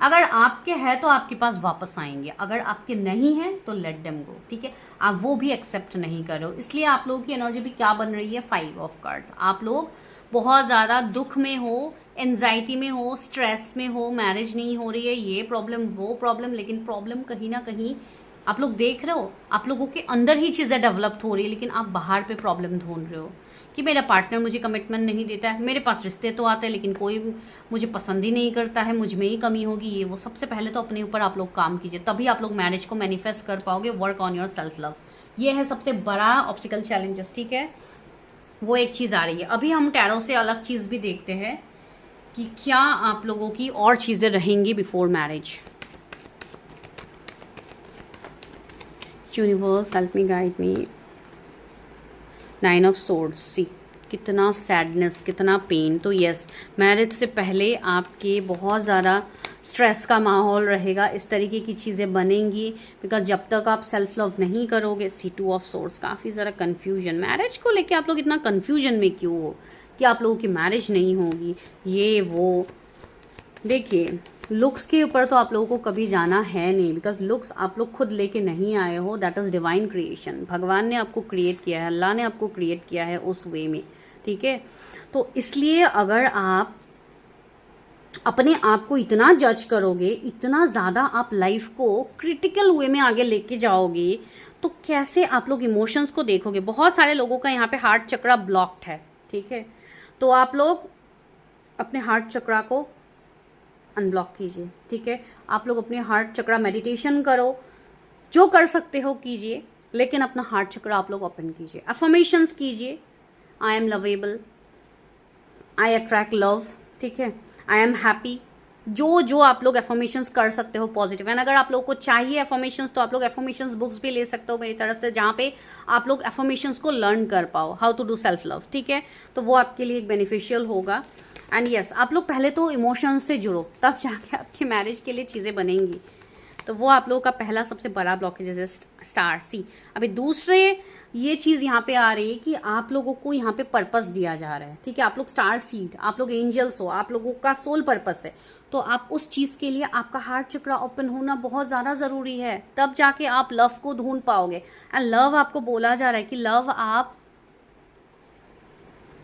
अगर आपके है तो आपके पास वापस आएंगे, अगर आपके नहीं है तो लेट देम गो, ठीक है। आप वो भी एक्सेप्ट नहीं करो, इसलिए आप लोगों की एनर्जी भी क्या बन रही है, 5 ऑफ कार्ड्स। आप लोग बहुत ज़्यादा दुख में हो, एंजाइटी में हो, स्ट्रेस में हो, मैरिज नहीं हो रही है, ये प्रॉब्लम वो प्रॉब्लम, लेकिन प्रॉब्लम कहीं ना कहीं आप लोग देख रहे हो, आप लोगों के अंदर ही चीज़ें डेवलप हो रही है, लेकिन आप बाहर पे प्रॉब्लम ढूंढ रहे हो कि मेरा पार्टनर मुझे कमिटमेंट नहीं देता है, मेरे पास रिश्ते तो आते हैं लेकिन कोई मुझे पसंद ही नहीं करता है, मुझ में ही कमी होगी, ये वो। सबसे पहले तो अपने ऊपर आप लोग काम कीजिए, तभी आप लोग मैरिज को मैनिफेस्ट कर पाओगे। Work on your self love, ये है सबसे बड़ा ऑब्स्टिकल चैलेंजेस, ठीक है। वो एक चीज़ आ रही है। अभी हम टैरो से अलग चीज़ भी देखते हैं कि क्या आप लोगों की और चीज़ें रहेंगी before marriage. Universe help me, guide me. 9 of swords. See कितना सैडनेस, कितना पेन। तो यस, मैरिज से पहले आपके बहुत ज़्यादा स्ट्रेस का माहौल रहेगा, इस तरीके की चीज़ें बनेंगी, बिकॉज जब तक आप सेल्फ लव नहीं करोगे। सी 2 ऑफ सोर्ड्स, काफ़ी ज़्यादा कन्फ्यूजन। मैरिज को लेके आप लोग इतना कन्फ्यूजन में क्यों हो कि आप लोगों की मैरिज नहीं होगी, ये वो। देखिए, लुक्स के ऊपर तो आप लोगों को कभी जाना है नहीं, बिकॉज लुक्स आप लोग खुद लेके नहीं आए हो, दैट इज़ डिवाइन क्रिएशन। भगवान ने आपको क्रिएट किया है, अल्लाह ने आपको क्रिएट किया है उस वे में, ठीक है। तो इसलिए अगर आप अपने आप को इतना जज करोगे, इतना ज़्यादा आप लाइफ को क्रिटिकल वे में आगे लेके जाओगे, तो कैसे आप लोग इमोशंस को देखोगे। बहुत सारे लोगों का यहाँ पे हार्ट चक्रा ब्लॉक्ड है, ठीक है। तो आप लोग अपने हार्ट चक्रा को अनब्लॉक कीजिए, ठीक है। आप लोग अपने हार्ट चक्रा मेडिटेशन करो, जो कर सकते हो कीजिए, लेकिन अपना हार्ट चक्रा आप लोग ओपन कीजिए। अफर्मेशंस कीजिए, I am lovable, I attract love, ठीक है, आई एम हैप्पी। जो आप लोग एफर्मेशंस कर सकते हो पॉजिटिव। एंड अगर आप लोग को चाहिए एफर्मेशंस, तो आप लोग एफर्मेशंस बुक्स भी ले सकते हो मेरी तरफ से, जहाँ पे आप लोग एफर्मेशंस को लर्न कर पाओ, how to do self love, ठीक है। तो वो आपके लिए एक बेनिफिशियल होगा। एंड यस, आप लोग पहले तो इमोशंस से जुड़ो, तब जाके आपकी मैरिज के लिए चीज़ें बनेंगी। तो वो आप लोगों का पहला सबसे बड़ा ब्लॉकेज है, स्टार। सी अभी दूसरे ये चीज़ यहाँ पे आ रही है कि आप लोगों को यहाँ पे पर्पस दिया जा रहा है, ठीक है। आप लोग स्टार सीड, आप लोग एंजल्स हो, आप लोगों का सोल पर्पस है। तो आप उस चीज़ के लिए आपका हार्ट चक्रा ओपन होना बहुत ज़्यादा ज़रूरी है, तब जाके आप लव को ढूंढ पाओगे। एंड लव आपको बोला जा रहा है कि लव आप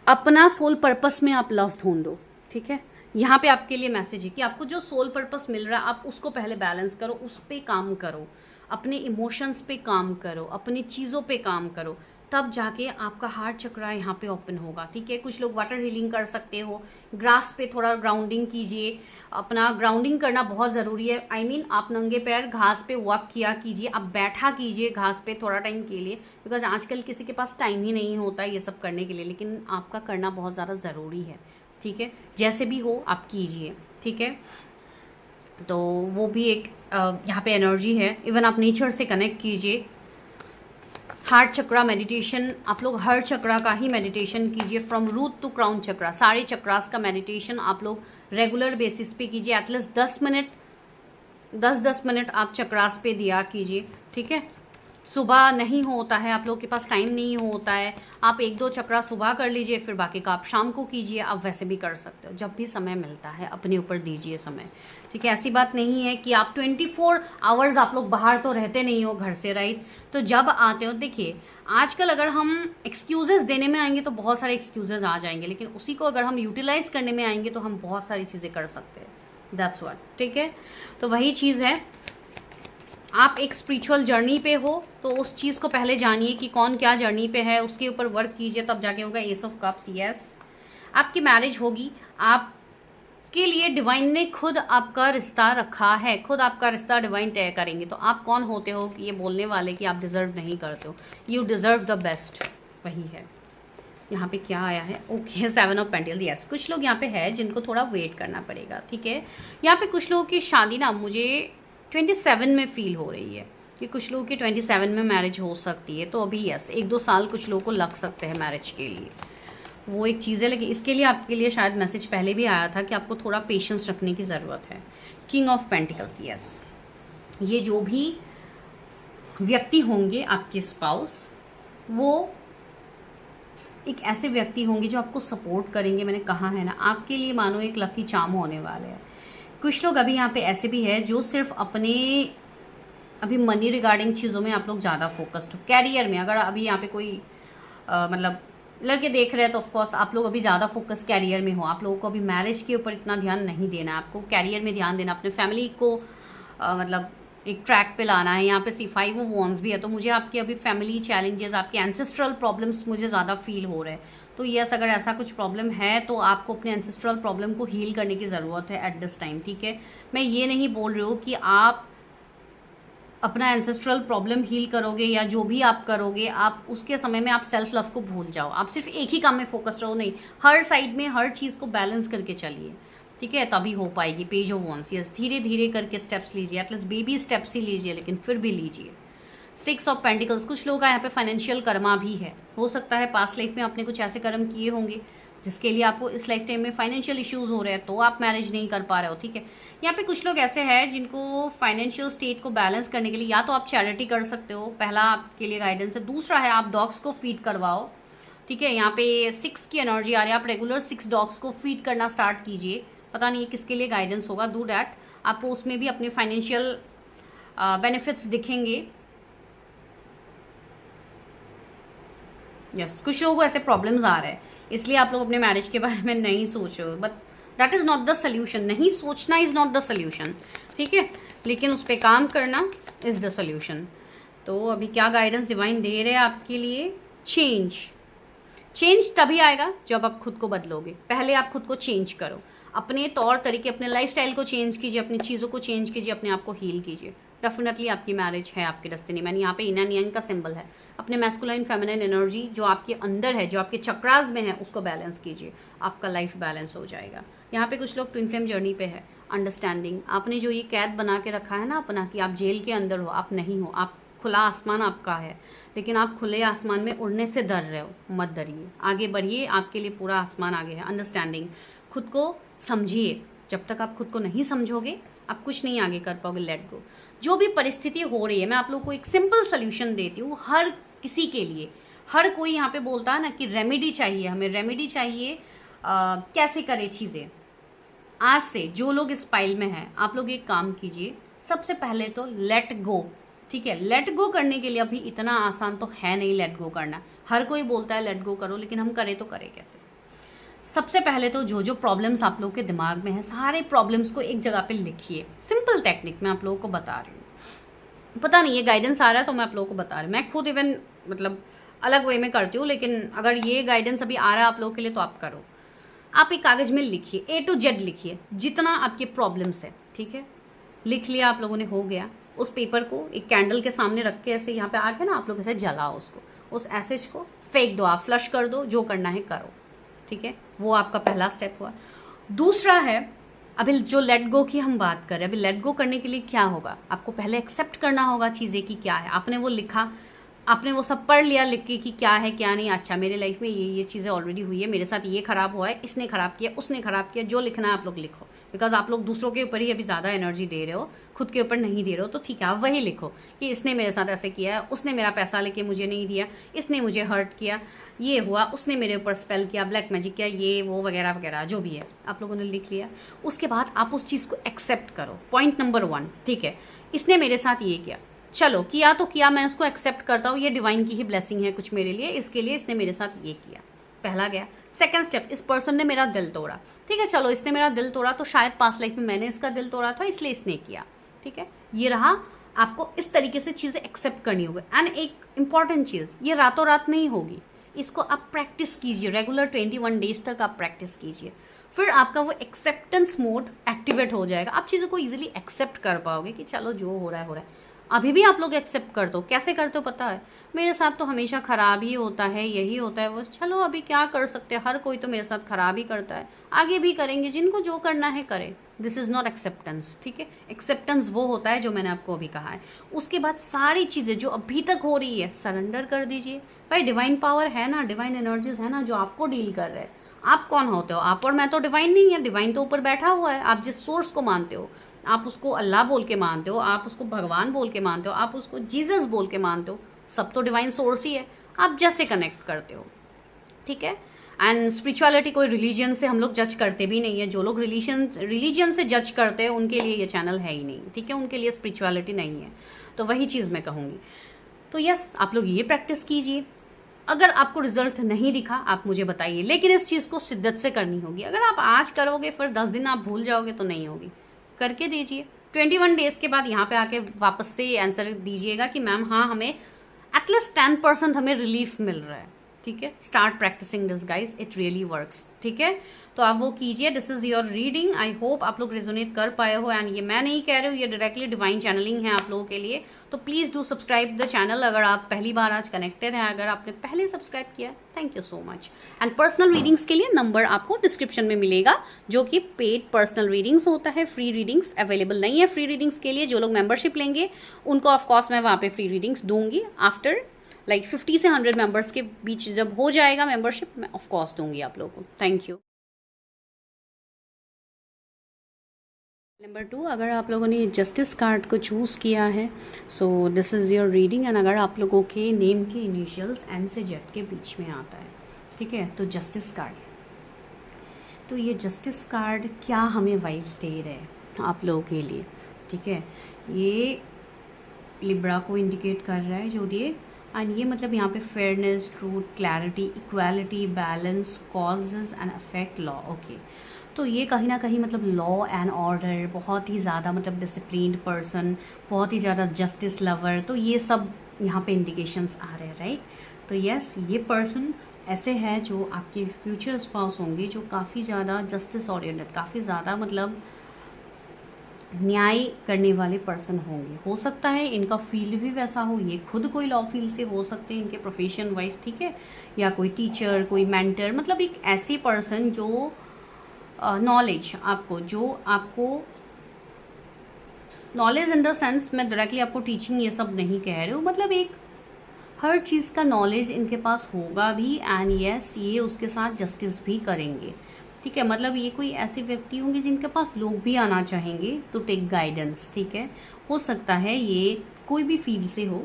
अपना सोल पर्पस में आप लव ढूंढो, ठीक है। यहाँ पे आपके लिए मैसेज है कि आपको जो सोल पर्पस मिल रहा है, आप उसको पहले बैलेंस करो, उस पे काम करो, अपने इमोशंस पे काम करो, अपनी चीज़ों पे काम करो, तब जाके आपका हार्ट चक्रा यहाँ पे ओपन होगा। ठीक है, कुछ लोग वाटर हीलिंग कर सकते हो, ग्रास पे थोड़ा ग्राउंडिंग कीजिए। अपना ग्राउंडिंग करना बहुत ज़रूरी है। I mean, आप नंगे पैर घास पे वॉक किया कीजिए, आप बैठा कीजिए घास पे थोड़ा टाइम के लिए, बिकॉज आजकल किसी के पास टाइम ही नहीं होता ये सब करने के लिए, लेकिन आपका करना बहुत ज़्यादा ज़रूरी है। ठीक है, जैसे भी हो आप कीजिए। ठीक है, तो वो भी एक यहाँ पे एनर्जी है। इवन आप नेचर से कनेक्ट कीजिए। हार्ट चक्रा मेडिटेशन, आप लोग हर चक्रा का ही मेडिटेशन कीजिए, फ्रॉम रूट टू क्राउन चक्रा, सारे चक्रास का मेडिटेशन आप लोग रेगुलर बेसिस पे कीजिए। एटलीस्ट 10 मिनट आप चक्रास पे दिया कीजिए। ठीक है, सुबह नहीं होता है, आप लोग के पास टाइम नहीं होता है, आप 1-2 चक्रा सुबह कर लीजिए, फिर बाकी का आप शाम को कीजिए। आप वैसे भी कर सकते हो, जब भी समय मिलता है अपने ऊपर दीजिए समय। ठीक है, ऐसी बात नहीं है कि आप 24 आवर्स आप लोग बाहर तो रहते नहीं हो घर से, राइट। तो जब आते हो, देखिए आजकल अगर हम एक्सक्यूजेस देने में आएंगे तो बहुत सारे एक्सक्यूजेस आ जाएंगे, लेकिन उसी को अगर हम यूटिलाइज करने में आएंगे तो हम बहुत सारी चीज़ें कर सकते हैं। That's what. ठीक है, तो वही चीज़ है। आप एक स्पिरिचुअल जर्नी पे हो तो उस चीज़ को पहले जानिए कि कौन क्या जर्नी पे है, उसके ऊपर वर्क कीजिए, तब जाके होगा एस ऑफ कप्स। यस, आपकी मैरिज होगी, आपके लिए डिवाइन ने खुद आपका रिश्ता रखा है, खुद आपका रिश्ता डिवाइन तय करेंगे। तो आप कौन होते हो कि ये बोलने वाले कि आप डिजर्व नहीं करते हो? You deserve the best. वही है। यहाँ पे क्या आया है? Okay, 7 of pentacles. यस, कुछ लोग यहाँ पे है जिनको थोड़ा वेट करना पड़ेगा। ठीक है, यहाँ पे कुछ लोगों की शादी ना मुझे 27 में फील हो रही है कि कुछ लोगों की 27 में मैरिज हो सकती है। तो अभी यस, 1-2 साल कुछ लोगों को लग सकते हैं मैरिज के लिए, वो एक चीज़ है। लेकिन इसके लिए आपके लिए शायद मैसेज पहले भी आया था कि आपको थोड़ा पेशेंस रखने की ज़रूरत है। King of pentacles. यस, ये जो भी व्यक्ति होंगे आपके स्पाउस, वो एक ऐसे व्यक्ति होंगे जो आपको सपोर्ट करेंगे। मैंने कहा है ना, आपके लिए मानो एक लकी चार्म होने वाले हैं। कुछ लोग अभी यहाँ पे ऐसे भी है जो सिर्फ अपने अभी मनी रिगार्डिंग चीज़ों में आप लोग ज़्यादा फोकस्ड हो। कैरियर में अगर अभी यहाँ पे कोई मतलब लड़के देख रहे हैं तो ऑफकोर्स आप लोग अभी ज़्यादा फोकस कैरियर में हो। आप लोगों को अभी मैरिज के ऊपर इतना ध्यान नहीं देना है, आपको कैरियर में ध्यान देना, अपने फैमिली को मतलब एक ट्रैक पे लाना है। यहाँ पे C5 वो वॉन्स भी है, तो मुझे आपके अभी फैमिली चैलेंजेस, आपके एंसेस्ट्रल प्रॉब्लम्स मुझे ज़्यादा फील हो रहे हैं। तो यस, अगर ऐसा कुछ प्रॉब्लम है तो आपको अपने एंसेस्ट्रल प्रॉब्लम को हील करने की ज़रूरत है एट दिस टाइम। ठीक है, मैं ये नहीं बोल रही हूँ कि आप अपना एंसेस्ट्रल प्रॉब्लम हील करोगे या जो भी आप करोगे, आप उसके समय में आप सेल्फ लव को भूल जाओ, आप सिर्फ एक ही काम में फोकस रहो। नहीं, हर साइड में हर चीज़ को बैलेंस करके चलिए। ठीक है, तभी हो पाएगी। Page of wands. यस, धीरे धीरे करके स्टेप्स लीजिए, एटलीस्ट बेबी स्टेप्स ही लीजिए, लेकिन फिर भी लीजिए। 6 ऑफ पेंटिकल्स। कुछ लोगों का यहाँ पे फाइनेंशियल कर्मा भी है। हो सकता है पास्ट लाइफ में आपने कुछ ऐसे कर्म किए होंगे जिसके लिए आपको इस लाइफ टाइम में फाइनेंशियल इश्यूज हो रहे हैं, तो आप मैरिज नहीं कर पा रहे हो। ठीक है, यहाँ पे कुछ लोग ऐसे हैं जिनको फाइनेंशियल स्टेट को बैलेंस करने के लिए या तो आप चैरिटी कर सकते हो, पहला आपके लिए गाइडेंस है। दूसरा है आप डॉग्स को फीड करवाओ। ठीक है, यहाँ पे 6 की एनर्जी आ रही है, आप रेगुलर 6 डॉग्स को फीड करना स्टार्ट कीजिए। पता नहीं किसके लिए गाइडेंस होगा, डू डैट। आपको उसमें भी अपने फाइनेंशियल बेनिफिट्स दिखेंगे। यस, कुछ लोगों को ऐसे प्रॉब्लम्स आ रहे हैं, इसलिए आप लोग अपने मैरिज के बारे में नहीं सोच रहे हो, but that is not the solution. नहीं सोचना इज़ नॉट द सोल्यूशन। ठीक है, लेकिन उस पर काम करना इज़ द सोल्यूशन। तो अभी क्या गाइडेंस डिवाइन दे रहे हैं आपके लिए? चेंज तभी आएगा जब आप खुद को बदलोगे। पहले आप खुद को चेंज करो, अपने तौर तरीके, अपने लाइफस्टाइल को चेंज कीजिए, अपनी चीज़ों को चेंज कीजिए, अपने आप को हील कीजिए। डेफिनेटली आपकी मैरिज है आपकी डेस्टिनी मैन। यहाँ पे इन एंड यांग का सिंबल है। अपने मैस्कुलाइन फेमिनिन एनर्जी जो आपके अंदर है, जो आपके चक्रास में है, उसको बैलेंस कीजिए, आपका लाइफ बैलेंस हो जाएगा। यहाँ पे कुछ लोग ट्विन फ्लेम जर्नी पे है। अंडरस्टैंडिंग, आपने जो ये कैद बना के रखा है ना अपना, कि आप जेल के अंदर हो, आप नहीं हो, आप खुला आसमान आपका है, लेकिन आप खुले आसमान में उड़ने से डर रहे हो। मत डरिए, आगे बढ़िए, आपके लिए पूरा आसमान आगे है। अंडरस्टैंडिंग, खुद को समझिए। जब तक आप खुद को नहीं समझोगे आप कुछ नहीं आगे कर पाओगे। Let go. जो भी परिस्थिति हो रही है, मैं आप लोगों को एक सिंपल सोल्यूशन देती हूँ हर किसी के लिए। हर कोई यहाँ पे बोलता है ना कि रेमेडी चाहिए, हमें रेमेडी चाहिए, कैसे करें चीज़ें। आज से जो लोग इस पाइल में हैं, आप लोग एक काम कीजिए, सबसे पहले तो लेट गो। ठीक है, लेट गो करने के लिए अभी इतना आसान तो है नहीं लेट गो करना। हर कोई बोलता है लेट गो करो, लेकिन हम करें तो करें कैसे? सबसे पहले तो जो जो प्रॉब्लम्स आप लोगों के दिमाग में है, सारे प्रॉब्लम्स को एक जगह पे लिखिए। सिंपल टेक्निक मैं आप लोगों को बता रही हूँ। पता नहीं ये गाइडेंस आ रहा है तो मैं आप लोगों को बता रही हूँ। मैं खुद इवन मतलब अलग वे में करती हूँ, लेकिन अगर ये गाइडेंस अभी आ रहा है आप लोगों के लिए तो आप करो। आप एक कागज़ में लिखिए, A to Z लिखिए जितना आपके प्रॉब्लम्स है, ठीक है। लिख लिया आप लोगों ने, हो गया। उस पेपर को एक कैंडल के सामने रख के ऐसे यहाँ पे आके ना आप लोग ऐसे जलाओ उसको, उस एसेज को फेंक दो, आप फ्लश कर दो, जो करना है करो, ठीक है। वो आपका पहला स्टेप हुआ। दूसरा है, अभी जो लेट गो की हम बात करें, अभी लेट गो करने के लिए क्या होगा, आपको पहले एक्सेप्ट करना होगा चीज़ें कि क्या है। आपने वो लिखा, आपने वो सब पढ़ लिया लिख के कि क्या है क्या नहीं, अच्छा मेरे लाइफ में ये चीज़ें ऑलरेडी हुई है, मेरे साथ ये खराब हुआ है, इसने खराब किया, उसने खराब किया, जो लिखना है आप लोग लिखो। बिकॉज आप लोग दूसरों के ऊपर ही अभी ज़्यादा एनर्जी दे रहे हो, खुद के ऊपर नहीं दे रहे हो, तो ठीक है आप वही लिखो कि इसने मेरे साथ ऐसे किया है, उसने मेरा पैसा लेके मुझे नहीं दिया, इसने मुझे हर्ट किया, ये हुआ, उसने मेरे ऊपर स्पेल किया, ब्लैक मैजिक किया, ये वो वगैरह वगैरह जो भी है आप लोगों ने लिख लिया। उसके बाद आप उस चीज़ को एक्सेप्ट करो। पॉइंट नंबर 1, ठीक है, इसने मेरे साथ ये किया, चलो किया तो किया, मैं इसको एक्सेप्ट करता हूँ, ये डिवाइन की ही ब्लेसिंग है कुछ मेरे लिए, इसके लिए इसने मेरे साथ ये किया, पहला गया। सेकंड स्टेप, इस पर्सन ने मेरा दिल तोड़ा, ठीक है, चलो इसने मेरा दिल तोड़ा तो शायद पास्ट लाइफ में मैंने इसका दिल तोड़ा था इसलिए इसने किया, ठीक है, ये रहा। आपको इस तरीके से चीज़ें एक्सेप्ट करनी होगी। एंड एक इंपॉर्टेंट चीज़, ये रातों रात नहीं होगी, इसको आप प्रैक्टिस कीजिए, रेगुलर 21 डेज तक आप प्रैक्टिस कीजिए, फिर आपका वो एक्सेप्टेंस मोड एक्टिवेट हो जाएगा। आप चीज़ों को ईजिली एक्सेप्ट कर पाओगे कि चलो जो हो रहा है हो रहा है। अभी भी आप लोग एक्सेप्ट कर दो, कैसे करते हो पता है, मेरे साथ तो हमेशा ख़राब ही होता है, यही होता है वो, चलो अभी क्या कर सकते हैं, हर कोई तो मेरे साथ ख़राब ही करता है, आगे भी करेंगे, जिनको जो करना है करें। दिस इज़ नॉट एक्सेप्टेंस, ठीक है। एक्सेप्टेंस वो होता है जो मैंने आपको अभी कहा है। उसके बाद सारी चीज़ें जो अभी तक हो रही है सरेंडर कर दीजिए। भाई डिवाइन पावर है ना, डिवाइन एनर्जीज है ना जो आपको डील कर रहे हैं। आप कौन होते हो, आप और मैं तो डिवाइन नहीं है, डिवाइन तो ऊपर बैठा हुआ है। आप जिस सोर्स को मानते हो, आप उसको अल्लाह बोल के मानते हो, आप उसको भगवान बोल के मानते हो, आप उसको जीसस बोल के मानते हो, सब तो डिवाइन सोर्स ही है, आप जैसे कनेक्ट करते हो, ठीक है। एंड स्पिरिचुअलिटी कोई रिलीजन से हम लोग जज करते भी नहीं है। जो लोग रिलीजन से जज करते हैं उनके लिए ये चैनल है ही नहीं, ठीक है, उनके लिए स्पिरिचुअलिटी नहीं है। तो वही चीज़ मैं कहूँगी। तो यस, आप लोग ये प्रैक्टिस कीजिए। अगर आपको रिजल्ट नहीं दिखा आप मुझे बताइए, लेकिन इस चीज़ को शिद्दत से करनी होगी। अगर आप आज करोगे फिर 10 दिन आप भूल जाओगे तो नहीं होगी, करके दीजिए। 21 डेज के बाद यहाँ पे आके वापस से आंसर दीजिएगा कि मैम हाँ हमें एटलीस्ट 10% हमें रिलीफ मिल रहा है, ठीक है। Start practicing this guys, it really works, ठीक है। तो आप वो कीजिए। This is your reading, I hope आप लोग रेजोनेट कर पाए हो। एंड ये मैं नहीं कह रही हूँ, ये डायरेक्टली डिवाइन चैनलिंग है आप लोगों के लिए। तो please do subscribe the channel अगर आप पहली बार आज कनेक्टेड हैं। अगर आपने पहले सब्सक्राइब किया, thank you so much. And personal readings के लिए नंबर आपको डिस्क्रिप्शन में मिलेगा, जो कि पेड पर्सनल रीडिंग्स होता है। फ्री रीडिंग्स अवेलेबल नहीं है। फ्री रीडिंग्स के लिए जो लोग मेंबरशिप लेंगे उनको ऑफकोर्स मैं वहाँ पे फ्री रीडिंग्स दूंगी। आफ्टर लाइक 50 से 100 मेंबर्स के बीच जब हो जाएगा मेंबरशिप, मैं ऑफकोर्स दूंगी आप लोगों को। Thank you. नंबर 2, अगर आप लोगों ने जस्टिस कार्ड को चूज़ किया है, so this is your reading. And अगर आप लोगों के नेम के इनिशियल्स एन से जेड के बीच में आता है, ठीक है, तो जस्टिस कार्ड। तो ये जस्टिस कार्ड क्या हमें वाइब्स दे रहे हैं आप लोगों के लिए, ठीक है। ये लिब्रा को इंडिकेट कर रहा है जो दिए। एंड ये मतलब यहाँ पे fairness, truth, clarity, equality, balance, causes and affect, law. Okay, तो ये कहीं ना कहीं मतलब लॉ एंड ऑर्डर, बहुत ही ज़्यादा मतलब डिसिप्लिन्ड पर्सन, बहुत ही ज़्यादा जस्टिस लवर, तो ये सब यहाँ पे इंडिकेशंस आ रहे हैं, राइट। तो यस, ये पर्सन ऐसे है जो आपके फ्यूचर स्पाउस होंगे, जो काफ़ी ज़्यादा जस्टिस ओरिएंटेड, काफ़ी ज़्यादा मतलब न्याय करने वाले पर्सन होंगे। हो सकता है इनका फील्ड भी वैसा हो, ये खुद कोई लॉ फील्ड से हो सकते हैं इनके प्रोफेशन वाइज, ठीक है, या कोई टीचर, कोई मेंटर, मतलब एक ऐसी पर्सन जो नॉलेज आपको, जो आपको नॉलेज इन द सेंस, मैं डायरेक्टली आपको टीचिंग ये सब नहीं कह रही हूँ, मतलब एक हर चीज़ का नॉलेज इनके पास होगा भी। एंड यस, ये उसके साथ जस्टिस भी करेंगे, ठीक है। मतलब ये कोई ऐसे व्यक्ति होंगे जिनके पास लोग भी आना चाहेंगे टू टेक गाइडेंस, ठीक है। हो सकता है ये कोई भी फील्ड से हो,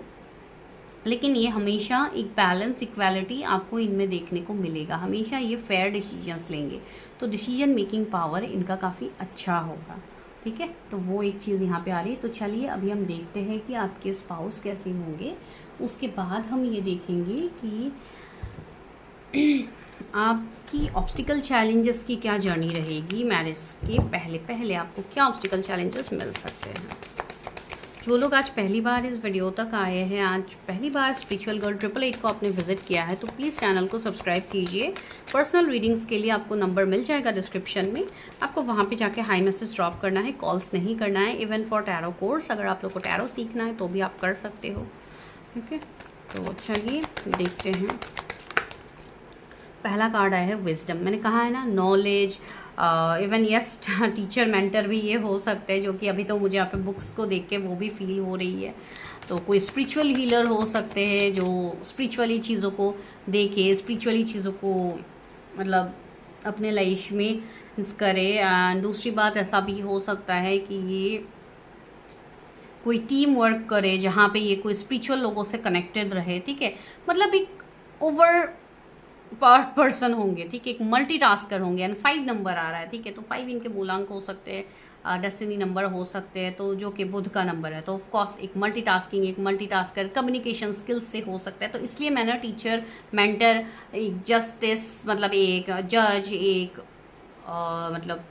लेकिन ये हमेशा एक बैलेंस, इक्वालिटी आपको इनमें देखने को मिलेगा। हमेशा ये फेयर डिसीजंस लेंगे, तो डिसीजन मेकिंग पावर इनका काफ़ी अच्छा होगा, ठीक है। तो वो एक चीज़ यहाँ पे आ रही है। तो चलिए अभी हम देखते हैं कि आपके स्पाउस कैसे होंगे। उसके बाद हम ये देखेंगे कि आपकी ऑब्स्टिकल चैलेंजेस की क्या जर्नी रहेगी। मैरिज के पहले आपको क्या ऑब्स्टिकल चैलेंजेस मिल सकते हैं। जो लोग आज पहली बार इस वीडियो तक आए हैं, आज पहली बार स्पिरिचुअल गर्ल 888 को आपने विजिट किया है, तो प्लीज़ चैनल को सब्सक्राइब कीजिए। पर्सनल रीडिंग्स के लिए आपको नंबर मिल जाएगा डिस्क्रिप्शन में, आपको वहाँ पे जाके हाई मैसेज ड्रॉप करना है, कॉल्स नहीं करना है। इवन फॉर टैरो कोर्स, अगर आप लोग को टैरो सीखना है तो भी आप कर सकते हो। ओके, तो चलिए देखते हैं। पहला कार्ड आया है विजडम। मैंने कहा है ना, knowledge, even yes teacher mentor भी ये हो सकते हैं, जो कि अभी तो मुझे यहाँ पे बुक्स को देख के वो भी फील हो रही है। तो कोई स्पिरिचुअल हीलर हो सकते हैं जो स्पिरिचुअली चीज़ों को देखे, स्पिरिचुअली चीज़ों को मतलब अपने लाइफ में करे। एंड दूसरी बात, ऐसा भी हो सकता है कि ये कोई टीम वर्क करे, जहाँ पे ये कोई स्पिरिचुअल लोगों से कनेक्टेड रहे। ठीक है, मतलब एक ओवर पर्सन होंगे। ठीक है, एक मल्टीटास्कर होंगे। एंड 5 नंबर आ रहा है। ठीक है, तो 5 इनके मूलांक हो सकते हैं, डेस्टिनी नंबर हो सकते हैं, तो जो कि बुध का नंबर है। तो ऑफकोर्स एक मल्टीटास्किंग, एक मल्टीटास्कर कम्युनिकेशन स्किल्स से हो सकता है। तो इसलिए मैंने टीचर, मेंटर, एक जस्टिस, मतलब एक जज, एक मतलब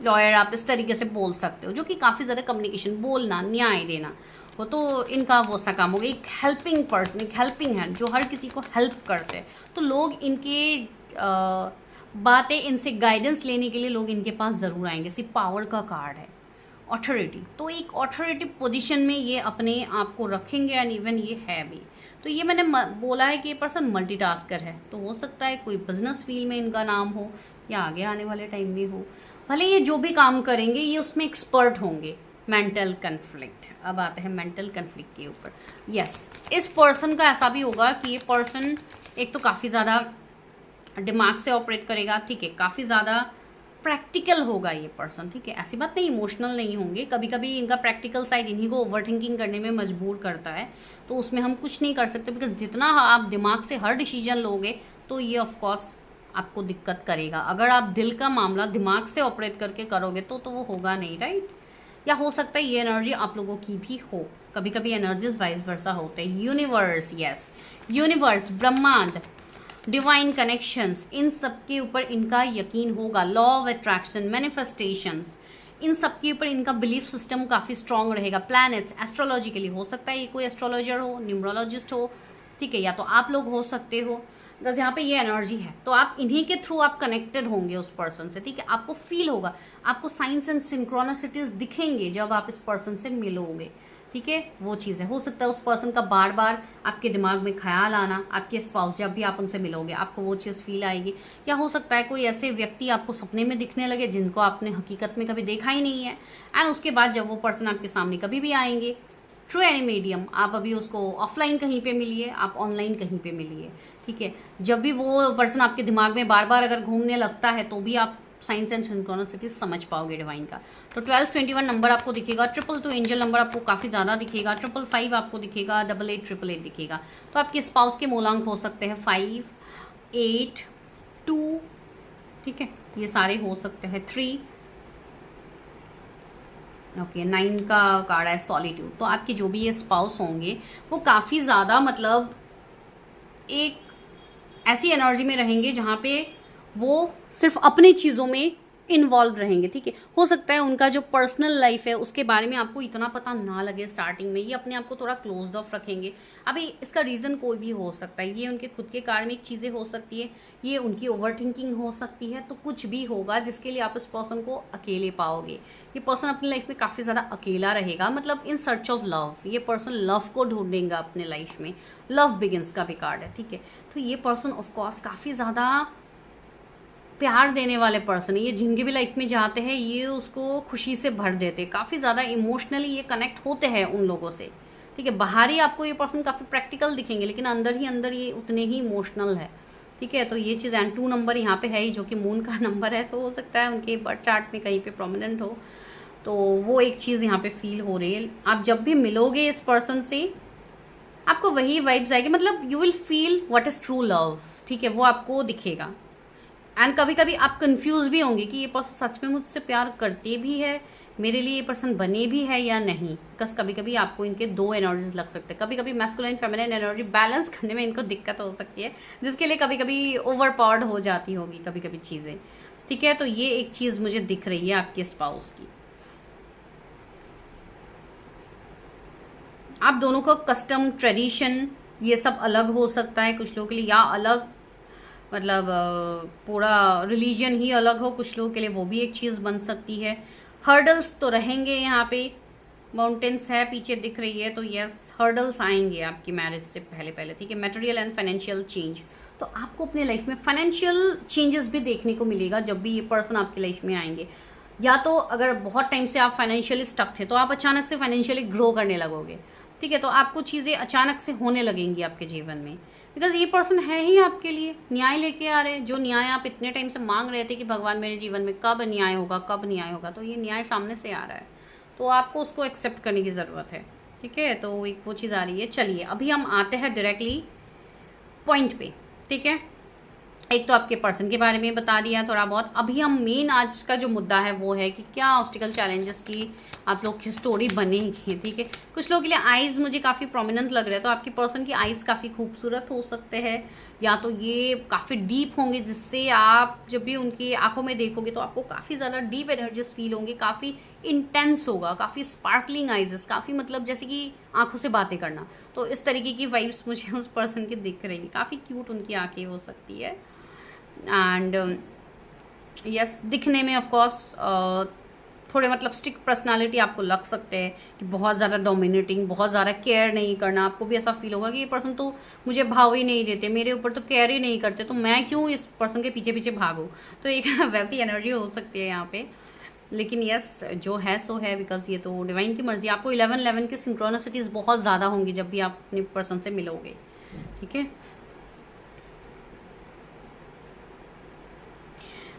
लॉयर, आप इस तरीके से बोल सकते हो, जो कि काफ़ी ज़्यादा कम्युनिकेशन, बोलना, न्याय देना वो तो इनका वो सा काम हो गया। एक हेल्पिंग पर्सन, एक हेल्पिंग हैंड, जो हर किसी को हेल्प करते हैं। तो लोग इनके बातें, इनसे गाइडेंस लेने के लिए लोग इनके पास ज़रूर आएंगे। सिर्फ पावर का कार्ड है, ऑथोरिटी। तो एक ऑथोरिटी पोजीशन में ये अपने आप को रखेंगे। एंड इवन ये है भी। तो ये मैंने बोला है कि ये पर्सन मल्टीटास्कर है। तो हो सकता है कोई बिजनेस फील्ड में इनका नाम हो, या आगे आने वाले टाइम में हो। भले ये जो भी काम करेंगे ये उसमें एक्सपर्ट होंगे। मेंटल कन्फ्लिक्ट, अब आते हैं मेंटल कन्फ्लिक्ट के ऊपर। यस, इस पर्सन का ऐसा भी होगा कि ये पर्सन एक तो काफ़ी ज़्यादा दिमाग से ऑपरेट करेगा। ठीक है, काफ़ी ज़्यादा प्रैक्टिकल होगा ये पर्सन। ठीक है, ऐसी बात नहीं इमोशनल नहीं होंगे। कभी कभी इनका प्रैक्टिकल साइड इन्हीं को ओवर थिंकिंग करने में मजबूर करता है। तो उसमें हम कुछ नहीं कर सकते, बिकॉज जितना आप दिमाग से हर डिसीजन लोगे तो ये ऑफकोर्स आपको दिक्कत करेगा। अगर आप दिल का मामला दिमाग से ऑपरेट करके करोगे तो वो होगा नहीं, राइट। या हो सकता है ये एनर्जी आप लोगों की भी हो। कभी कभी एनर्जीज वाइस वर्सा होते हैं। यूनिवर्स, यस, यूनिवर्स, ब्रह्मांड, डिवाइन कनेक्शंस, इन सब के ऊपर इनका यकीन होगा। लॉ ऑफ अट्रैक्शन, मैनिफेस्टेशंस, इन सब के ऊपर इनका बिलीफ सिस्टम काफ़ी स्ट्रांग रहेगा। प्लैनेट्स, एस्ट्रोलॉजिकली हो सकता है ये कोई एस्ट्रोलॉजर हो, न्यूमरोलॉजिस्ट हो। ठीक है, या तो आप लोग हो सकते हो। बस यहाँ पे ये एनर्जी है, तो आप इन्हीं के थ्रू आप कनेक्टेड होंगे उस पर्सन से। ठीक है, आपको फील होगा, आपको साइंस एंड सिंक्रोनिसिटीज दिखेंगे जब आप इस पर्सन से मिलोगे। ठीक है, वो चीज़ है। हो सकता है उस पर्सन का बार बार आपके दिमाग में ख्याल आना, आपके स्पाउस, जब भी आप उनसे मिलोगे आपको वो चीज़ फील आएगी। या हो सकता है कोई ऐसे व्यक्ति आपको सपने में दिखने लगे जिनको आपने हकीकत में कभी देखा ही नहीं है। एंड उसके बाद जब वो पर्सन आपके सामने कभी भी आएंगे, थ्रू एनी मीडियम, आप अभी उसको ऑफलाइन कहीं पे मिलिए, आप ऑनलाइन कहीं पे मिलिए। ठीक है, जब भी वो पर्सन आपके दिमाग में बार बार अगर घूमने लगता है तो भी आप साइंस एंड सिंक्रोनिसिटी समझ पाओगे डिवाइन का। तो 1221 नंबर आपको दिखेगा। 222 एंजल नंबर आपको काफ़ी ज़्यादा दिखेगा। 555 आपको दिखेगा। 8888 दिखेगा। तो आपके स्पाउस के मूलांक हो सकते हैं 5, 8, 2। ठीक है, ये सारे हो सकते हैं। 3, ओके, 9 का कार्ड है सॉलिट्यूड। तो आपके जो भी ये स्पाउस होंगे वो काफ़ी ज़्यादा मतलब एक ऐसी एनर्जी में रहेंगे जहाँ पे वो सिर्फ अपनी चीज़ों में इन्वॉल्व रहेंगे। ठीक है, हो सकता है उनका जो पर्सनल लाइफ है उसके बारे में आपको इतना पता ना लगे स्टार्टिंग में। ये अपने आप को थोड़ा क्लोज्ड ऑफ रखेंगे। अभी इसका रीज़न कोई भी हो सकता है। ये उनके खुद के कार्मिक चीज़ें हो सकती है, ये उनकी ओवर थिंकिंग हो सकती है। तो कुछ भी होगा जिसके लिए आप इस पर्सन को अकेले पाओगे। ये पर्सन अपनी लाइफ में काफ़ी ज़्यादा अकेला रहेगा, मतलब इन सर्च ऑफ लव। ये पर्सन लव को ढूंढेगा अपने लाइफ में। लव बिगिंस का भी कार्ड है। ठीक है, तो ये पर्सन ऑफकोर्स काफ़ी ज़्यादा प्यार देने वाले पर्सन है। ये जिनके भी लाइफ में जाते हैं ये उसको खुशी से भर देते हैं। काफ़ी ज़्यादा इमोशनली ये कनेक्ट होते हैं उन लोगों से। ठीक है, बाहरी आपको ये पर्सन काफ़ी प्रैक्टिकल दिखेंगे, लेकिन अंदर ही अंदर ये उतने ही इमोशनल है। ठीक है, तो ये चीज़। एंड 2 नंबर यहाँ पे है ही, जो कि मून का नंबर है। तो हो सकता है उनके बर्थ चार्ट में कहीं पे प्रोमिनेंट हो। तो वो एक चीज़ यहाँ पे फील हो रही है। आप जब भी मिलोगे इस पर्सन से आपको वही वाइब्स आएगी, मतलब you will feel what is true love. ठीक है, वो आपको दिखेगा। एंड कभी कभी आप कंफ्यूज भी होंगे कि ये पर्सन सच में मुझसे प्यार करते भी है, मेरे लिए ये पर्सन बने भी है या नहीं। बिकॉज कभी कभी आपको इनके 2 एनर्जीज लग सकते हैं। कभी कभी मैस्कुलाइन फेमिनिन एनर्जी बैलेंस करने में इनको दिक्कत हो सकती है, जिसके लिए कभी कभी ओवर पावर्ड हो जाती होगी कभी कभी चीज़ें। ठीक है, तो ये एक चीज़ मुझे दिख रही है आपके स्पाउस की। आप दोनों का कस्टम, ट्रेडिशन, ये सब अलग हो सकता है कुछ लोगों के लिए, या अलग मतलब पूरा रिलीजन ही अलग हो कुछ लोगों के लिए, वो भी एक चीज़ बन सकती है। हर्डल्स तो रहेंगे, यहाँ पे माउंटेन्स है पीछे दिख रही है, तो यस हर्डल्स आएंगे आपकी मैरिज से पहले पहले, ठीक है। मटेरियल एंड फाइनेंशियल चेंज, तो आपको अपने लाइफ में फाइनेंशियल चेंजेस भी देखने को मिलेगा जब भी ये पर्सन आपकी लाइफ में आएंगे। या तो अगर बहुत टाइम से आप फाइनेंशियली स्टक थे तो आप अचानक से फाइनेंशियली ग्रो करने लगोगे, ठीक है। तो आपको चीज़ें अचानक से होने लगेंगी आपके जीवन में, बिकॉज ये पर्सन है ही आपके लिए न्याय लेके आ रहे हैं। जो न्याय आप इतने टाइम से मांग रहे थे कि भगवान मेरे जीवन में कब न्याय होगा, कब न्याय होगा, तो ये न्याय सामने से आ रहा है, तो आपको उसको एक्सेप्ट करने की ज़रूरत है, ठीक है। तो एक वो चीज़ आ रही है। चलिए अभी हम आते हैं डायरेक्टली पॉइंट पे, ठीक है। एक तो आपके पर्सन के बारे में बता दिया थोड़ा बहुत। अभी हम मेन आज का जो मुद्दा है वो है कि क्या ऑब्स्टिकल चैलेंजेस की आप लोग की स्टोरी बनेगी, ठीक है। कुछ लोगों के लिए आइज़ मुझे काफ़ी प्रोमिनेंट लग रहा है, तो आपकी पर्सन की आइज़ काफ़ी खूबसूरत हो सकते हैं, या तो ये काफ़ी डीप होंगे, जिससे आप जब भी उनकी आंखों में देखोगे तो आपको काफ़ी ज़्यादा डीप एनर्जीज फील होंगे, काफ़ी इंटेंस होगा, काफ़ी स्पार्कलिंग आइज़, काफ़ी मतलब जैसे कि आंखों से बातें करना, तो इस तरीके की वाइब्स मुझे उस पर्सन की दिख रही है। काफ़ी क्यूट उनकी आंखें हो सकती है। एंड यस दिखने में ऑफ कोर्स थोड़े मतलब स्टिक पर्सनालिटी आपको लग सकते हैं कि बहुत ज़्यादा डोमिनेटिंग, बहुत ज़्यादा केयर नहीं करना। आपको भी ऐसा फील होगा कि ये पर्सन तो मुझे भाव ही नहीं देते, मेरे ऊपर तो केयर ही नहीं करते, तो मैं क्यों इस पर्सन के पीछे पीछे भागूं। तो एक वैसी एनर्जी हो सकती है यहाँ पे। लेकिन यस जो है सो है, बिकॉज ये तो डिवाइन की मर्जी। आपको 11-11 की सिंक्रोनिसिटीज़ बहुत ज़्यादा होंगी जब भी आप अपने पर्सन से मिलोगे, ठीक है।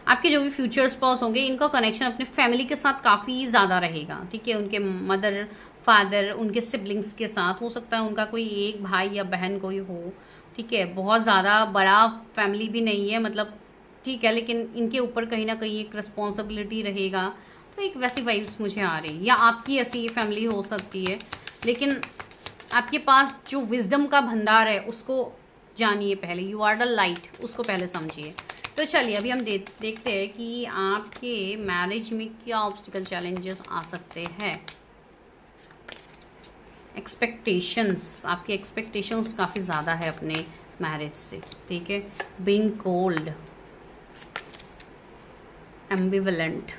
आपके जो भी फ्यूचर स्पाउस होंगे इनका कनेक्शन अपने फैमिली के साथ काफ़ी ज़्यादा रहेगा, ठीक है। उनके मदर, फादर, उनके सिबलिंग्स के साथ हो सकता है उनका कोई एक भाई या बहन कोई हो, ठीक है। बहुत ज़्यादा बड़ा फैमिली भी नहीं है मतलब, ठीक है, लेकिन इनके ऊपर कहीं ना कहीं एक रिस्पॉन्सिबिलिटी रहेगा, तो एक वैसी वाइब्स मुझे आ रही है। या आपकी ऐसी फैमिली हो सकती है, लेकिन आपके पास जो विजडम का भंडार है उसको जानिए पहले। यू आर द लाइट, उसको पहले समझिए। तो चलिए अभी हम देखते हैं कि आपके मैरिज में क्या ऑब्स्टिकल चैलेंजेस आ सकते हैं। एक्सपेक्टेशंस, आपके एक्सपेक्टेशंस काफ़ी ज़्यादा है अपने मैरिज से, ठीक है। Being cold, ambivalent,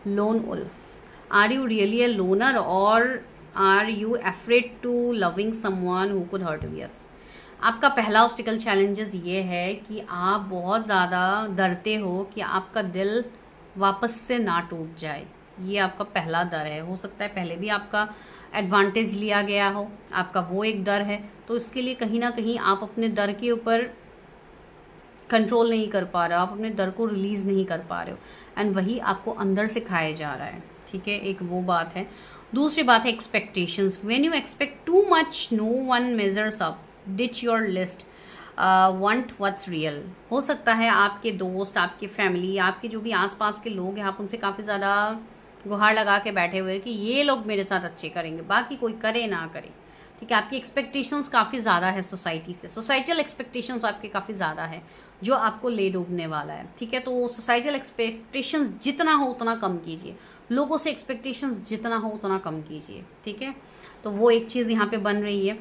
lone wolf. Are you really a loner और are you afraid to loving someone who could hurt you? Yes, आपका पहला ऑब्स्टिकल चैलेंजेस ये है कि आप बहुत ज़्यादा डरते हो कि आपका दिल वापस से ना टूट जाए। ये आपका पहला डर है। हो सकता है पहले भी आपका एडवांटेज लिया गया हो, आपका वो एक डर है, तो इसके लिए कहीं ना कहीं आप अपने डर के ऊपर कंट्रोल नहीं कर पा रहे हो, आप अपने डर को रिलीज़ नहीं कर पा रहे हो, एंड वही आपको अंदर से खाया जा रहा है, ठीक है। एक वो बात है। दूसरी बात है expectations. When you expect too much no one measures up, ditch your list, want what's real. हो सकता है आपके दोस्त, आपके फैमिली, आपके जो भी आसपास के लोग हैं, आप उनसे काफ़ी ज़्यादा गुहार लगा के बैठे हुए हैं कि ये लोग मेरे साथ अच्छे करेंगे, बाकी कोई करे ना करे, ठीक है। आपकी एक्सपेक्टेशंस काफ़ी ज़्यादा है सोसाइटी से, सोसाइटल एक्सपेक्टेशंस आपके काफ़ी ज़्यादा है जो आपको ले डूबने वाला है, ठीक है। तो सोसाइटल एक्सपेक्टेशंस जितना हो उतना कम कीजिए, लोगों से एक्सपेक्टेशंस जितना हो उतना कम कीजिए, ठीक है। तो वो एक चीज़ यहाँ पे बन रही है,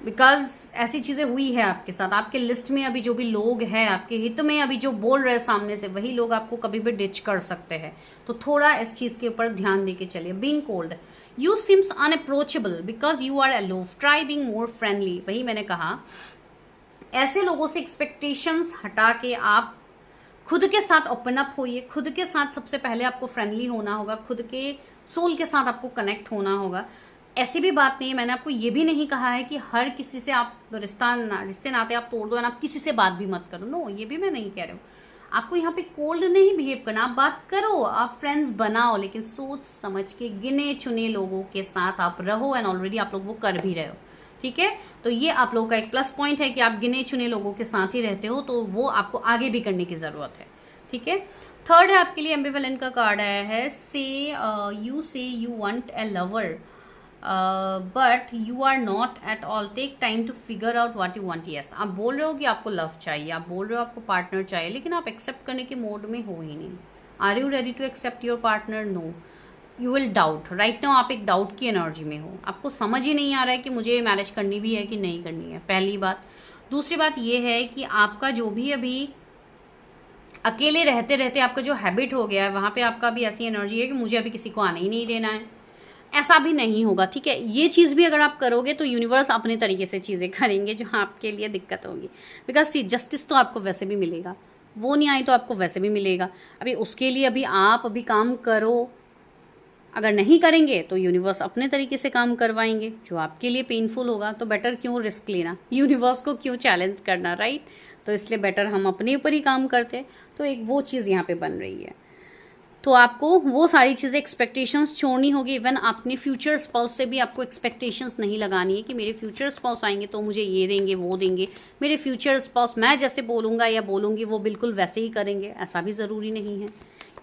बिकॉज ऐसी चीज़ें हुई है आपके साथ। आपके लिस्ट में अभी जो भी लोग हैं, आपके हित में अभी जो बोल रहे हैं सामने से, वही लोग आपको कभी भी डिच कर सकते हैं, तो थोड़ा इस चीज़ के ऊपर ध्यान दे के चलिए। Being cold, you seems unapproachable because you are aloof, try being more friendly. वही मैंने कहा, ऐसे लोगों से एक्सपेक्टेशंस हटा के आप खुद के साथ ओपन अप होइए। खुद के साथ सबसे पहले आपको फ्रेंडली होना होगा, खुद के सोल के साथ आपको कनेक्ट होना होगा। ऐसी भी बात नहीं है, मैंने आपको ये भी नहीं कहा है कि हर किसी से आप रिश्ते नाते आप तोड़ दो और आप किसी से बात भी मत करो, नो, ये भी मैं नहीं कह रही हूँ। आपको यहाँ पे कोल्ड नहीं बिहेव करना, आप बात करो, आप फ्रेंड्स बनाओ, लेकिन सोच समझ के गिने चुने लोगों के साथ आप रहो, एंड ऑलरेडी आप लोग वो कर भी रहे हो, ठीक है। तो ये आप लोगों का एक प्लस पॉइंट है कि आप गिने चुने लोगों के साथ ही रहते हो, तो वो आपको आगे भी करने की ज़रूरत है, ठीक है। थर्ड है आपके लिए एम्बिवेलेंट का कार्ड आया है। You say you want a lover but you are not at all, take time to figure out what you want. Yes, आप बोल रहे हो कि आपको लव चाहिए, आप बोल रहे हो आपको पार्टनर चाहिए, लेकिन आप एक्सेप्ट करने के मोड में हो ही नहीं, are you ready to accept your partner? No, you will doubt. Right now आप एक डाउट की एनर्जी में हो, आपको समझ ही नहीं आ रहा है कि मुझे मैरिज करनी भी है कि नहीं करनी है, पहली बात। दूसरी बात ये है कि आपका जो भी अभी अकेले रहते रहते आपका जो हैबिट हो गया है, वहाँ पे आपका भी ऐसी एनर्जी है कि मुझे अभी किसी को आने ही नहीं देना है। ऐसा भी नहीं होगा, ठीक है। ये चीज़ भी अगर आप करोगे तो यूनिवर्स अपने तरीके से चीज़ें करेंगे जो आपके लिए दिक्कत होगी। बिकॉज जस्टिस तो आपको वैसे भी मिलेगा, वो नहीं आई तो आपको वैसे भी मिलेगा। अभी उसके लिए अभी आप अभी काम करो, अगर नहीं करेंगे तो यूनिवर्स अपने तरीके से काम करवाएंगे जो आपके लिए पेनफुल होगा। तो बेटर क्यों रिस्क लेना, यूनिवर्स को क्यों चैलेंज करना, राइट। तो इसलिए बेटर हम अपने ऊपर ही काम करते हैं। तो एक वो चीज़ यहाँ पे बन रही है। तो आपको वो सारी चीज़ें एक्सपेक्टेशंस छोड़नी होगी। इवन अपने फ्यूचर स्पाउस से भी आपको एक्सपेक्टेशंस नहीं लगानी है कि मेरे फ्यूचर स्पाउस आएंगे तो मुझे ये देंगे वो देंगे, मेरे फ्यूचर स्पाउस मैं जैसे बोलूँगा या बोलूँगी वो बिल्कुल वैसे ही करेंगे। ऐसा भी ज़रूरी नहीं है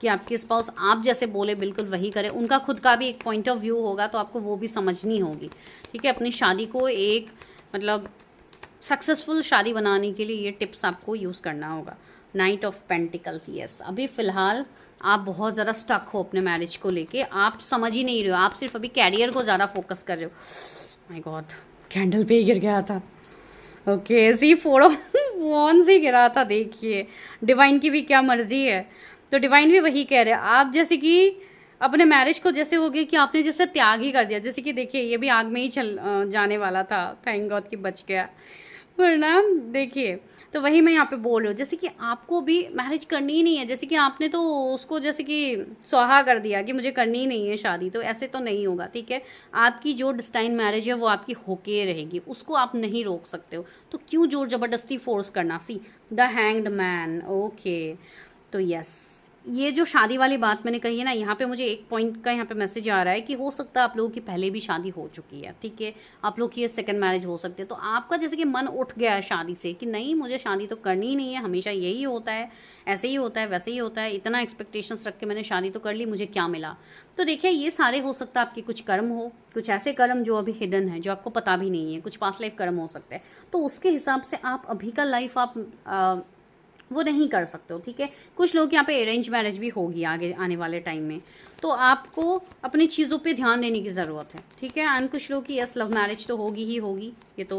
कि आपके स्पाउस आप जैसे बोले बिल्कुल वही करें। उनका खुद का भी एक पॉइंट ऑफ व्यू होगा, तो आपको वो भी समझनी होगी, ठीक है। अपनी शादी को एक मतलब सक्सेसफुल शादी बनाने के लिए ये टिप्स आपको यूज़ करना होगा। Night of pentacles, yes. अभी फ़िलहाल आप बहुत ज़्यादा स्टक हो अपने मैरिज को लेके, आप समझ ही नहीं रहे हो, आप सिर्फ अभी कैरियर को ज़्यादा फोकस कर रहे हो। माय गॉड, कैंडल पे ही गिर गया था। ओके, सी फोड़ो वॉन से गिरा था। देखिए डिवाइन की भी क्या मर्जी है। तो डिवाइन भी वही कह रहे हैं, आप जैसे कि अपने मैरिज को जैसे हो गया कि आपने जैसे त्याग ही कर दिया। जैसे कि देखिए ये भी आग में ही चल जाने वाला था, थैंक गॉड कि बच गया, वरना देखिए। तो वही मैं यहाँ पे बोल रही हूँ, जैसे कि आपको भी मैरिज करनी ही नहीं है, जैसे कि आपने तो उसको जैसे कि सुहा कर दिया कि मुझे करनी ही नहीं है शादी। तो ऐसे तो नहीं होगा, ठीक है। आपकी जो डिस्टाइन मैरिज है वो आपकी होके रहेगी, उसको आप नहीं रोक सकते हो। तो क्यों जोर ज़बरदस्ती फोर्स करना। See the hanged man, okay. तो यस, ये जो शादी वाली बात मैंने कही है ना, यहाँ पे मुझे एक पॉइंट का यहाँ पे मैसेज आ रहा है कि हो सकता है आप लोगों की पहले भी शादी हो चुकी है, ठीक है। आप लोग की ये सेकंड मैरिज हो सकती है। तो आपका जैसे कि मन उठ गया है शादी से कि नहीं मुझे शादी तो करनी ही नहीं है, हमेशा यही होता है, ऐसे ही होता है, वैसे ही होता है, इतना एक्सपेक्टेशंस रख के मैंने शादी तो कर ली, मुझे क्या मिला। तो देखिए ये सारे हो सकता है आपके कुछ कर्म हो, कुछ ऐसे कर्म जो अभी हिडन है, जो आपको पता भी नहीं है, कुछ पास्ट लाइफ कर्म हो सकते हैं। तो उसके हिसाब से आप अभी का लाइफ आप वो नहीं कर सकते हो, ठीक है। कुछ लोग यहाँ पे अरेंज मैरिज भी होगी आगे आने वाले टाइम में, तो आपको अपनी चीज़ों पे ध्यान देने की ज़रूरत है, ठीक है। एंड कुछ लोग की यस लव मैरिज तो होगी ही होगी, ये तो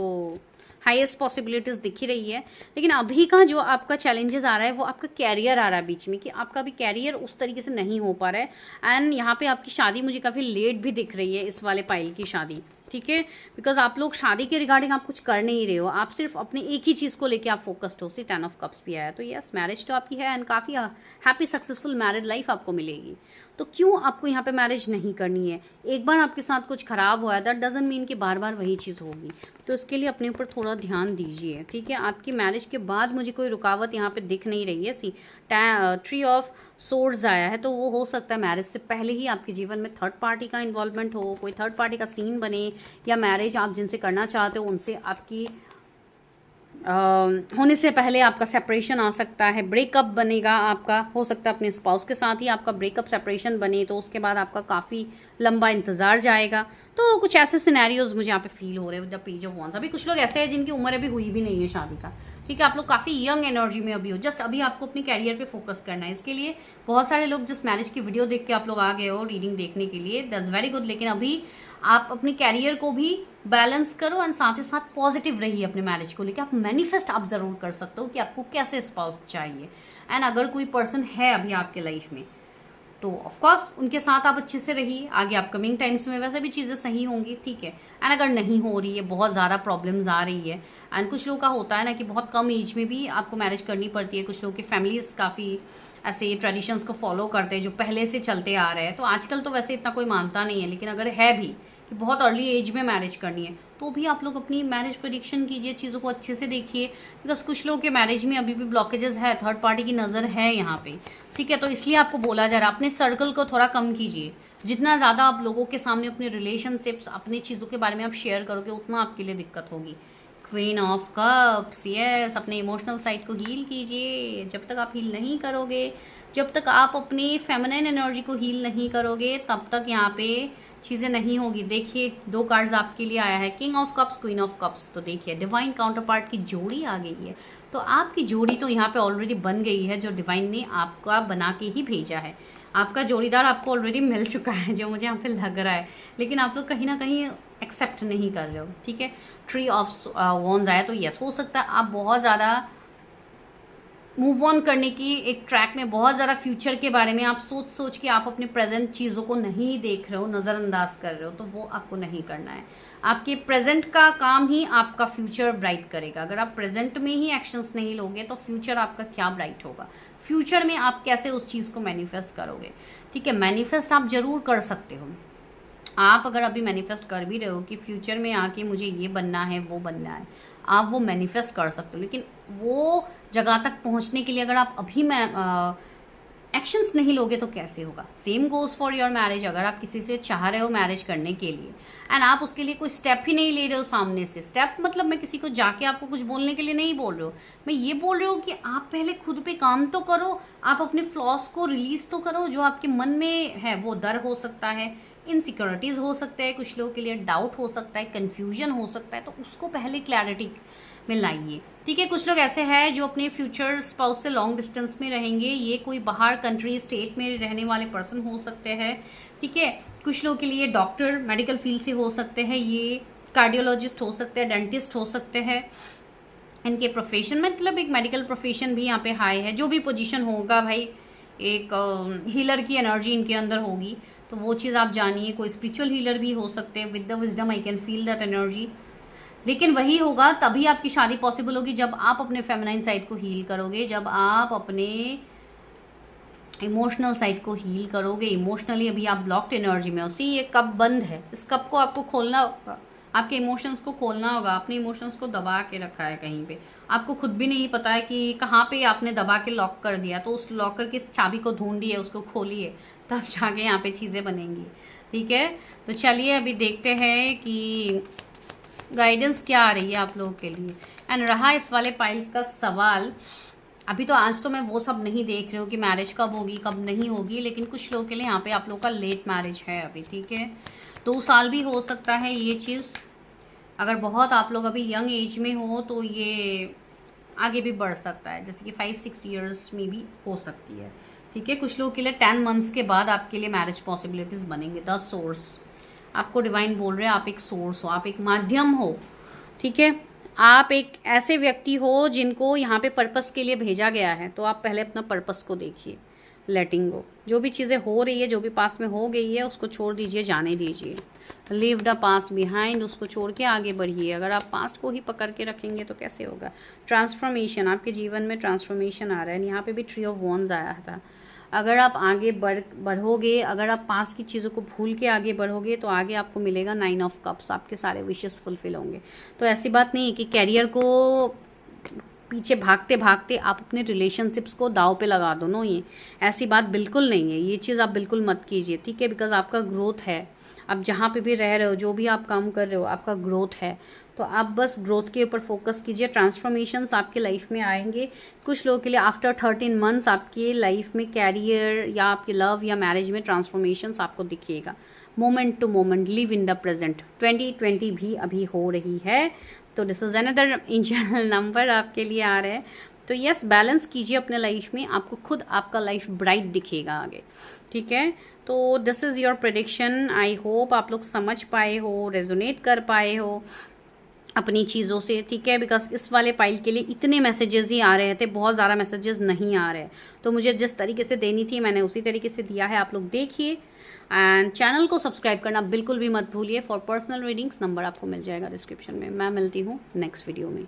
हाईएस्ट पॉसिबिलिटीज़ दिख ही रही है। लेकिन अभी का जो आपका चैलेंजेस आ रहा है वो आपका कैरियर आ रहा है बीच में, कि आपका भी कैरियर उस तरीके से नहीं हो पा रहा है। एंड यहाँ पे आपकी शादी मुझे काफ़ी लेट भी दिख रही है, इस वाले पाइल की शादी, ठीक है। बिकॉज आप लोग शादी के रिगार्डिंग आप कुछ कर नहीं रहे हो, आप सिर्फ अपने एक ही चीज़ को लेके आप फोकस्ड हो। सी 10 ऑफ कप्स भी आया, तो यस मैरिज तो आपकी है एंड काफ़ी हैप्पी सक्सेसफुल मैरिड लाइफ आपको मिलेगी। तो क्यों आपको यहाँ पे मैरिज नहीं करनी है। एक बार आपके साथ कुछ खराब हुआ है, दैट डजंट मीन कि बार बार वही चीज़ होगी। तो इसके लिए अपने ऊपर थोड़ा ध्यान दीजिए, ठीक है। आपकी मैरिज के बाद मुझे कोई रुकावट यहाँ पे दिख नहीं रही है। सी ट्री ऑफ सोर्ड्स आया है, तो वो हो सकता है मैरिज से पहले ही आपके जीवन में थर्ड पार्टी का इन्वॉल्वमेंट हो, कोई थर्ड पार्टी का सीन बने, या मैरिज आप जिनसे करना चाहते हो उनसे आपकी होने से पहले आपका सेपरेशन आ सकता है, ब्रेकअप बनेगा आपका, हो सकता है अपने स्पाउस के साथ ही आपका ब्रेकअप सेपरेशन बने, तो उसके बाद आपका काफ़ी लंबा इंतज़ार जाएगा। तो कुछ ऐसे सिनेरियोज मुझे यहाँ पे फील हो रहे हैं with the page of wands. अभी कुछ लोग ऐसे हैं जिनकी उम्र अभी हुई भी नहीं है शादी का, ठीक है। आप लोग काफ़ी यंग एनर्जी में अभी हो, जस्ट अभी आपको अपने कैरियर पे फोकस करना है। इसके लिए बहुत सारे लोग जस्ट मैरिज की वीडियो देख के आप लोग आ गए हो रीडिंग देखने के लिए, दैट्स वेरी गुड। लेकिन अभी आप अपने कैरियर को भी बैलेंस करो एंड साथ ही साथ पॉजिटिव रहिए अपने मैरिज को लेकर। आप मैनिफेस्ट आप ज़रूर कर सकते हो कि आपको कैसे स्पाउस चाहिए। एंड अगर कोई पर्सन है अभी आपके लाइफ में तो ऑफकोर्स उनके साथ आप अच्छे से रहिए, आगे अपकमिंग टाइम्स में वैसे भी चीज़ें सही होंगी, ठीक है। एंड अगर नहीं हो रही है, बहुत ज़्यादा प्रॉब्लम्स आ रही है, एंड कुछ लोगों का होता है ना कि बहुत कम एज में भी आपको मैरिज करनी पड़ती है। कुछ लोगों की फैमिलीज काफ़ी ऐसे ट्रेडिशंस को फॉलो करते हैं जो पहले से चलते आ रहे हैं। तो आजकल तो वैसे इतना कोई मानता नहीं है, लेकिन अगर है भी कि बहुत अर्ली एज में मैरिज करनी है तो भी आप लोग अपनी मैरिज प्रेडिक्शन कीजिए, चीज़ों को अच्छे से देखिए। बिकॉज कुछ लोगों के मैरिज में अभी भी ब्लॉकेजेस है, थर्ड पार्टी की नज़र है यहाँ पे, ठीक है। तो इसलिए आपको बोला जा रहा है अपने सर्कल को थोड़ा कम कीजिए। जितना ज़्यादा आप लोगों के सामने अपने रिलेशनशिप्स, अपनी चीज़ों के बारे में आप शेयर करोगे उतना आपके लिए दिक्कत होगी। Queen of cups, yes. अपने इमोशनल साइड को हील कीजिए। जब तक आप हील नहीं करोगे, जब तक आप अपनी फेमिनिन एनर्जी को हील नहीं करोगे, तब तक यहाँ पे चीज़ें नहीं होगी। देखिए 2 कार्ड्स आपके लिए आया है, king of cups, queen of cups. तो देखिए डिवाइन काउंटर पार्ट की जोड़ी आ गई है। तो आपकी जोड़ी तो यहाँ पे ऑलरेडी बन गई है, जो डिवाइन ने आपका बना के ही भेजा है। आपका जोड़ीदार आपको ऑलरेडी मिल चुका है, जो मुझे यहाँ पे लग रहा है, लेकिन आप लोग कहीं ना कहीं एक्सेप्ट नहीं कर रहे हो, ठीक है। ट्री ऑफ वॉन्ड्स आया, तो यस, हो सकता है आप बहुत ज़्यादा मूव ऑन करने की एक ट्रैक में, बहुत ज़्यादा फ्यूचर के बारे में आप सोच सोच के आप अपने प्रेजेंट चीज़ों को नहीं देख रहे हो, नज़रअंदाज कर रहे हो, तो वो आपको नहीं करना है। आपके प्रेजेंट का काम ही आपका फ्यूचर ब्राइट करेगा। अगर आप प्रेजेंट में ही एक्शंस नहीं लोगे तो फ्यूचर आपका क्या ब्राइट होगा, फ्यूचर में आप कैसे उस चीज़ को मैनिफेस्ट करोगे, ठीक है। मैनिफेस्ट आप जरूर कर सकते हो। आप अगर अभी मैनिफेस्ट कर भी रहे हो कि फ्यूचर में आके मुझे ये बनना है, वो बनना है, आप वो मैनिफेस्ट कर सकते हो, लेकिन वो जगह तक पहुंचने के लिए अगर आप अभी एक्शंस नहीं लोगे तो कैसे होगा। Same goes for your marriage. अगर आप किसी से चाह रहे हो मैरिज करने के लिए एंड आप उसके लिए कोई स्टेप ही नहीं ले रहे हो सामने से, स्टेप मतलब मैं किसी को जाके आपको कुछ बोलने के लिए नहीं बोल रही हूँ, मैं ये बोल रही हूँ कि आप पहले खुद पे काम तो करो, आप अपने फ्लॉस को रिलीज तो करो। जो आपके मन में है वो डर हो सकता है, इनसिक्योरिटीज़ हो सकते हैं, कुछ लोगों के लिए डाउट हो सकता है, कन्फ्यूजन हो सकता है, तो उसको पहले क्लैरिटी में लाइए, ठीक है। कुछ लोग ऐसे हैं जो अपने फ्यूचर स्पाउस से लॉन्ग डिस्टेंस में रहेंगे, ये कोई बाहर कंट्री स्टेट में रहने वाले पर्सन हो सकते हैं, ठीक है। कुछ लोगों के लिए डॉक्टर मेडिकल फील्ड से हो सकते हैं, ये कार्डियोलॉजिस्ट हो सकते हैं, डेंटिस्ट हो सकते हैं। इनके प्रोफेशन मतलब एक मेडिकल प्रोफेशन भी यहाँ पे हाई है। जो भी पोजीशन होगा भाई, एक हीलर की एनर्जी इनके अंदर होगी, तो वो चीज़ आप जानिए। कोई स्पिरिचुअल हीलर भी हो सकते हैं, with the wisdom I can feel that energy. लेकिन वही होगा तभी आपकी शादी पॉसिबल होगी जब आप अपने फेमिनाइन साइड को हील करोगे, जब आप अपने इमोशनल साइड को हील करोगे। इमोशनली अभी आप ब्लॉक्ड एनर्जी में हो। सी, ये कप बंद है, इस कप को आपको खोलना होगा, आपके इमोशंस को खोलना होगा। अपने इमोशंस को दबा के रखा है कहीं पे, आपको खुद भी नहीं पता है कि कहाँ पे आपने दबा के लॉक कर दिया, तो उस लॉकर की चाबी को ढूंढिए, उसको खोलिए, तब जाके यहाँ पे चीज़ें बनेंगी, ठीक है। तो चलिए अभी देखते हैं कि गाइडेंस क्या आ रही है आप लोगों के लिए। एंड रहा इस वाले पाइल का सवाल, अभी तो आज तो मैं वो सब नहीं देख रही हूँ कि मैरिज कब होगी कब नहीं होगी, लेकिन कुछ लोगों के लिए यहाँ पे आप लोगों का लेट मैरिज है अभी, ठीक है। 2 साल भी हो सकता है ये चीज़। अगर बहुत आप लोग अभी यंग एज में हो तो ये आगे भी बढ़ सकता है, जैसे कि 5-6 ईयर्स में भी हो सकती है, ठीक है। कुछ लोगों के लिए 10 मंथ्स के बाद आपके लिए मैरिज पॉसिबिलिटीज़ बनेंगे। 10 सोर्स आपको डिवाइन बोल रहे हैं, आप एक सोर्स हो, आप एक माध्यम हो, ठीक है। आप एक ऐसे व्यक्ति हो जिनको यहाँ पे पर्पस के लिए भेजा गया है, तो आप पहले अपना पर्पस को देखिए। लेटिंग गो, जो भी चीज़ें हो रही है, जो भी पास्ट में हो गई है, उसको छोड़ दीजिए, जाने दीजिए। लीव द पास्ट बिहाइंड, उसको छोड़ के आगे बढ़िए। अगर आप पास्ट को ही पकड़ के रखेंगे तो कैसे होगा। ट्रांसफॉर्मेशन, आपके जीवन में ट्रांसफॉर्मेशन आ रहा है। यहाँ पे भी ट्री ऑफ वॉन्ड्स आया था। अगर आप आगे बढ़ोगे, अगर आप पास की चीज़ों को भूल के आगे बढ़ोगे तो आगे आपको मिलेगा 9 ऑफ कप्स, आपके सारे विशेस फुलफिल होंगे। तो ऐसी बात नहीं है कि कैरियर को पीछे भागते भागते आप अपने रिलेशनशिप्स को दाव पे लगा दो। नो, ये ऐसी बात बिल्कुल नहीं है, ये चीज़ आप बिल्कुल मत कीजिए, ठीक है। बिकॉज आपका ग्रोथ है, आप जहाँ पे भी रह रहे हो, जो भी आप काम कर रहे हो, आपका ग्रोथ है, तो आप बस ग्रोथ के ऊपर फोकस कीजिए। ट्रांसफॉर्मेशंस आपके लाइफ में आएंगे। कुछ लोगों के लिए आफ्टर 13 मंथ्स आपके लाइफ में कैरियर या आपके लव या मैरिज में ट्रांसफॉर्मेशंस आपको दिखिएगा। Moment to moment, live in the present. 2020 भी अभी हो रही है, तो this is another angel number आपके लिए आ रहे हैं। तो यस, बैलेंस कीजिए अपने लाइफ में, आपको खुद आपका लाइफ ब्राइट दिखेगा आगे, ठीक है। तो this is your prediction. I hope आप लोग समझ पाए हो, रेजोनेट कर पाए हो अपनी चीज़ों से, ठीक है। बिकॉज इस वाले पाइल के लिए इतने मैसेजेस ही आ रहे थे, बहुत ज़्यादा मैसेजेस नहीं आ रहे, तो मुझे जिस तरीके से देनी थी मैंने उसी तरीके से दिया है। आप लोग देखिए एंड चैनल को सब्सक्राइब करना बिल्कुल भी मत भूलिए। फॉर पर्सनल रीडिंग्स नंबर आपको मिल जाएगा डिस्क्रिप्शन में। मैं मिलती हूँ नेक्स्ट वीडियो में।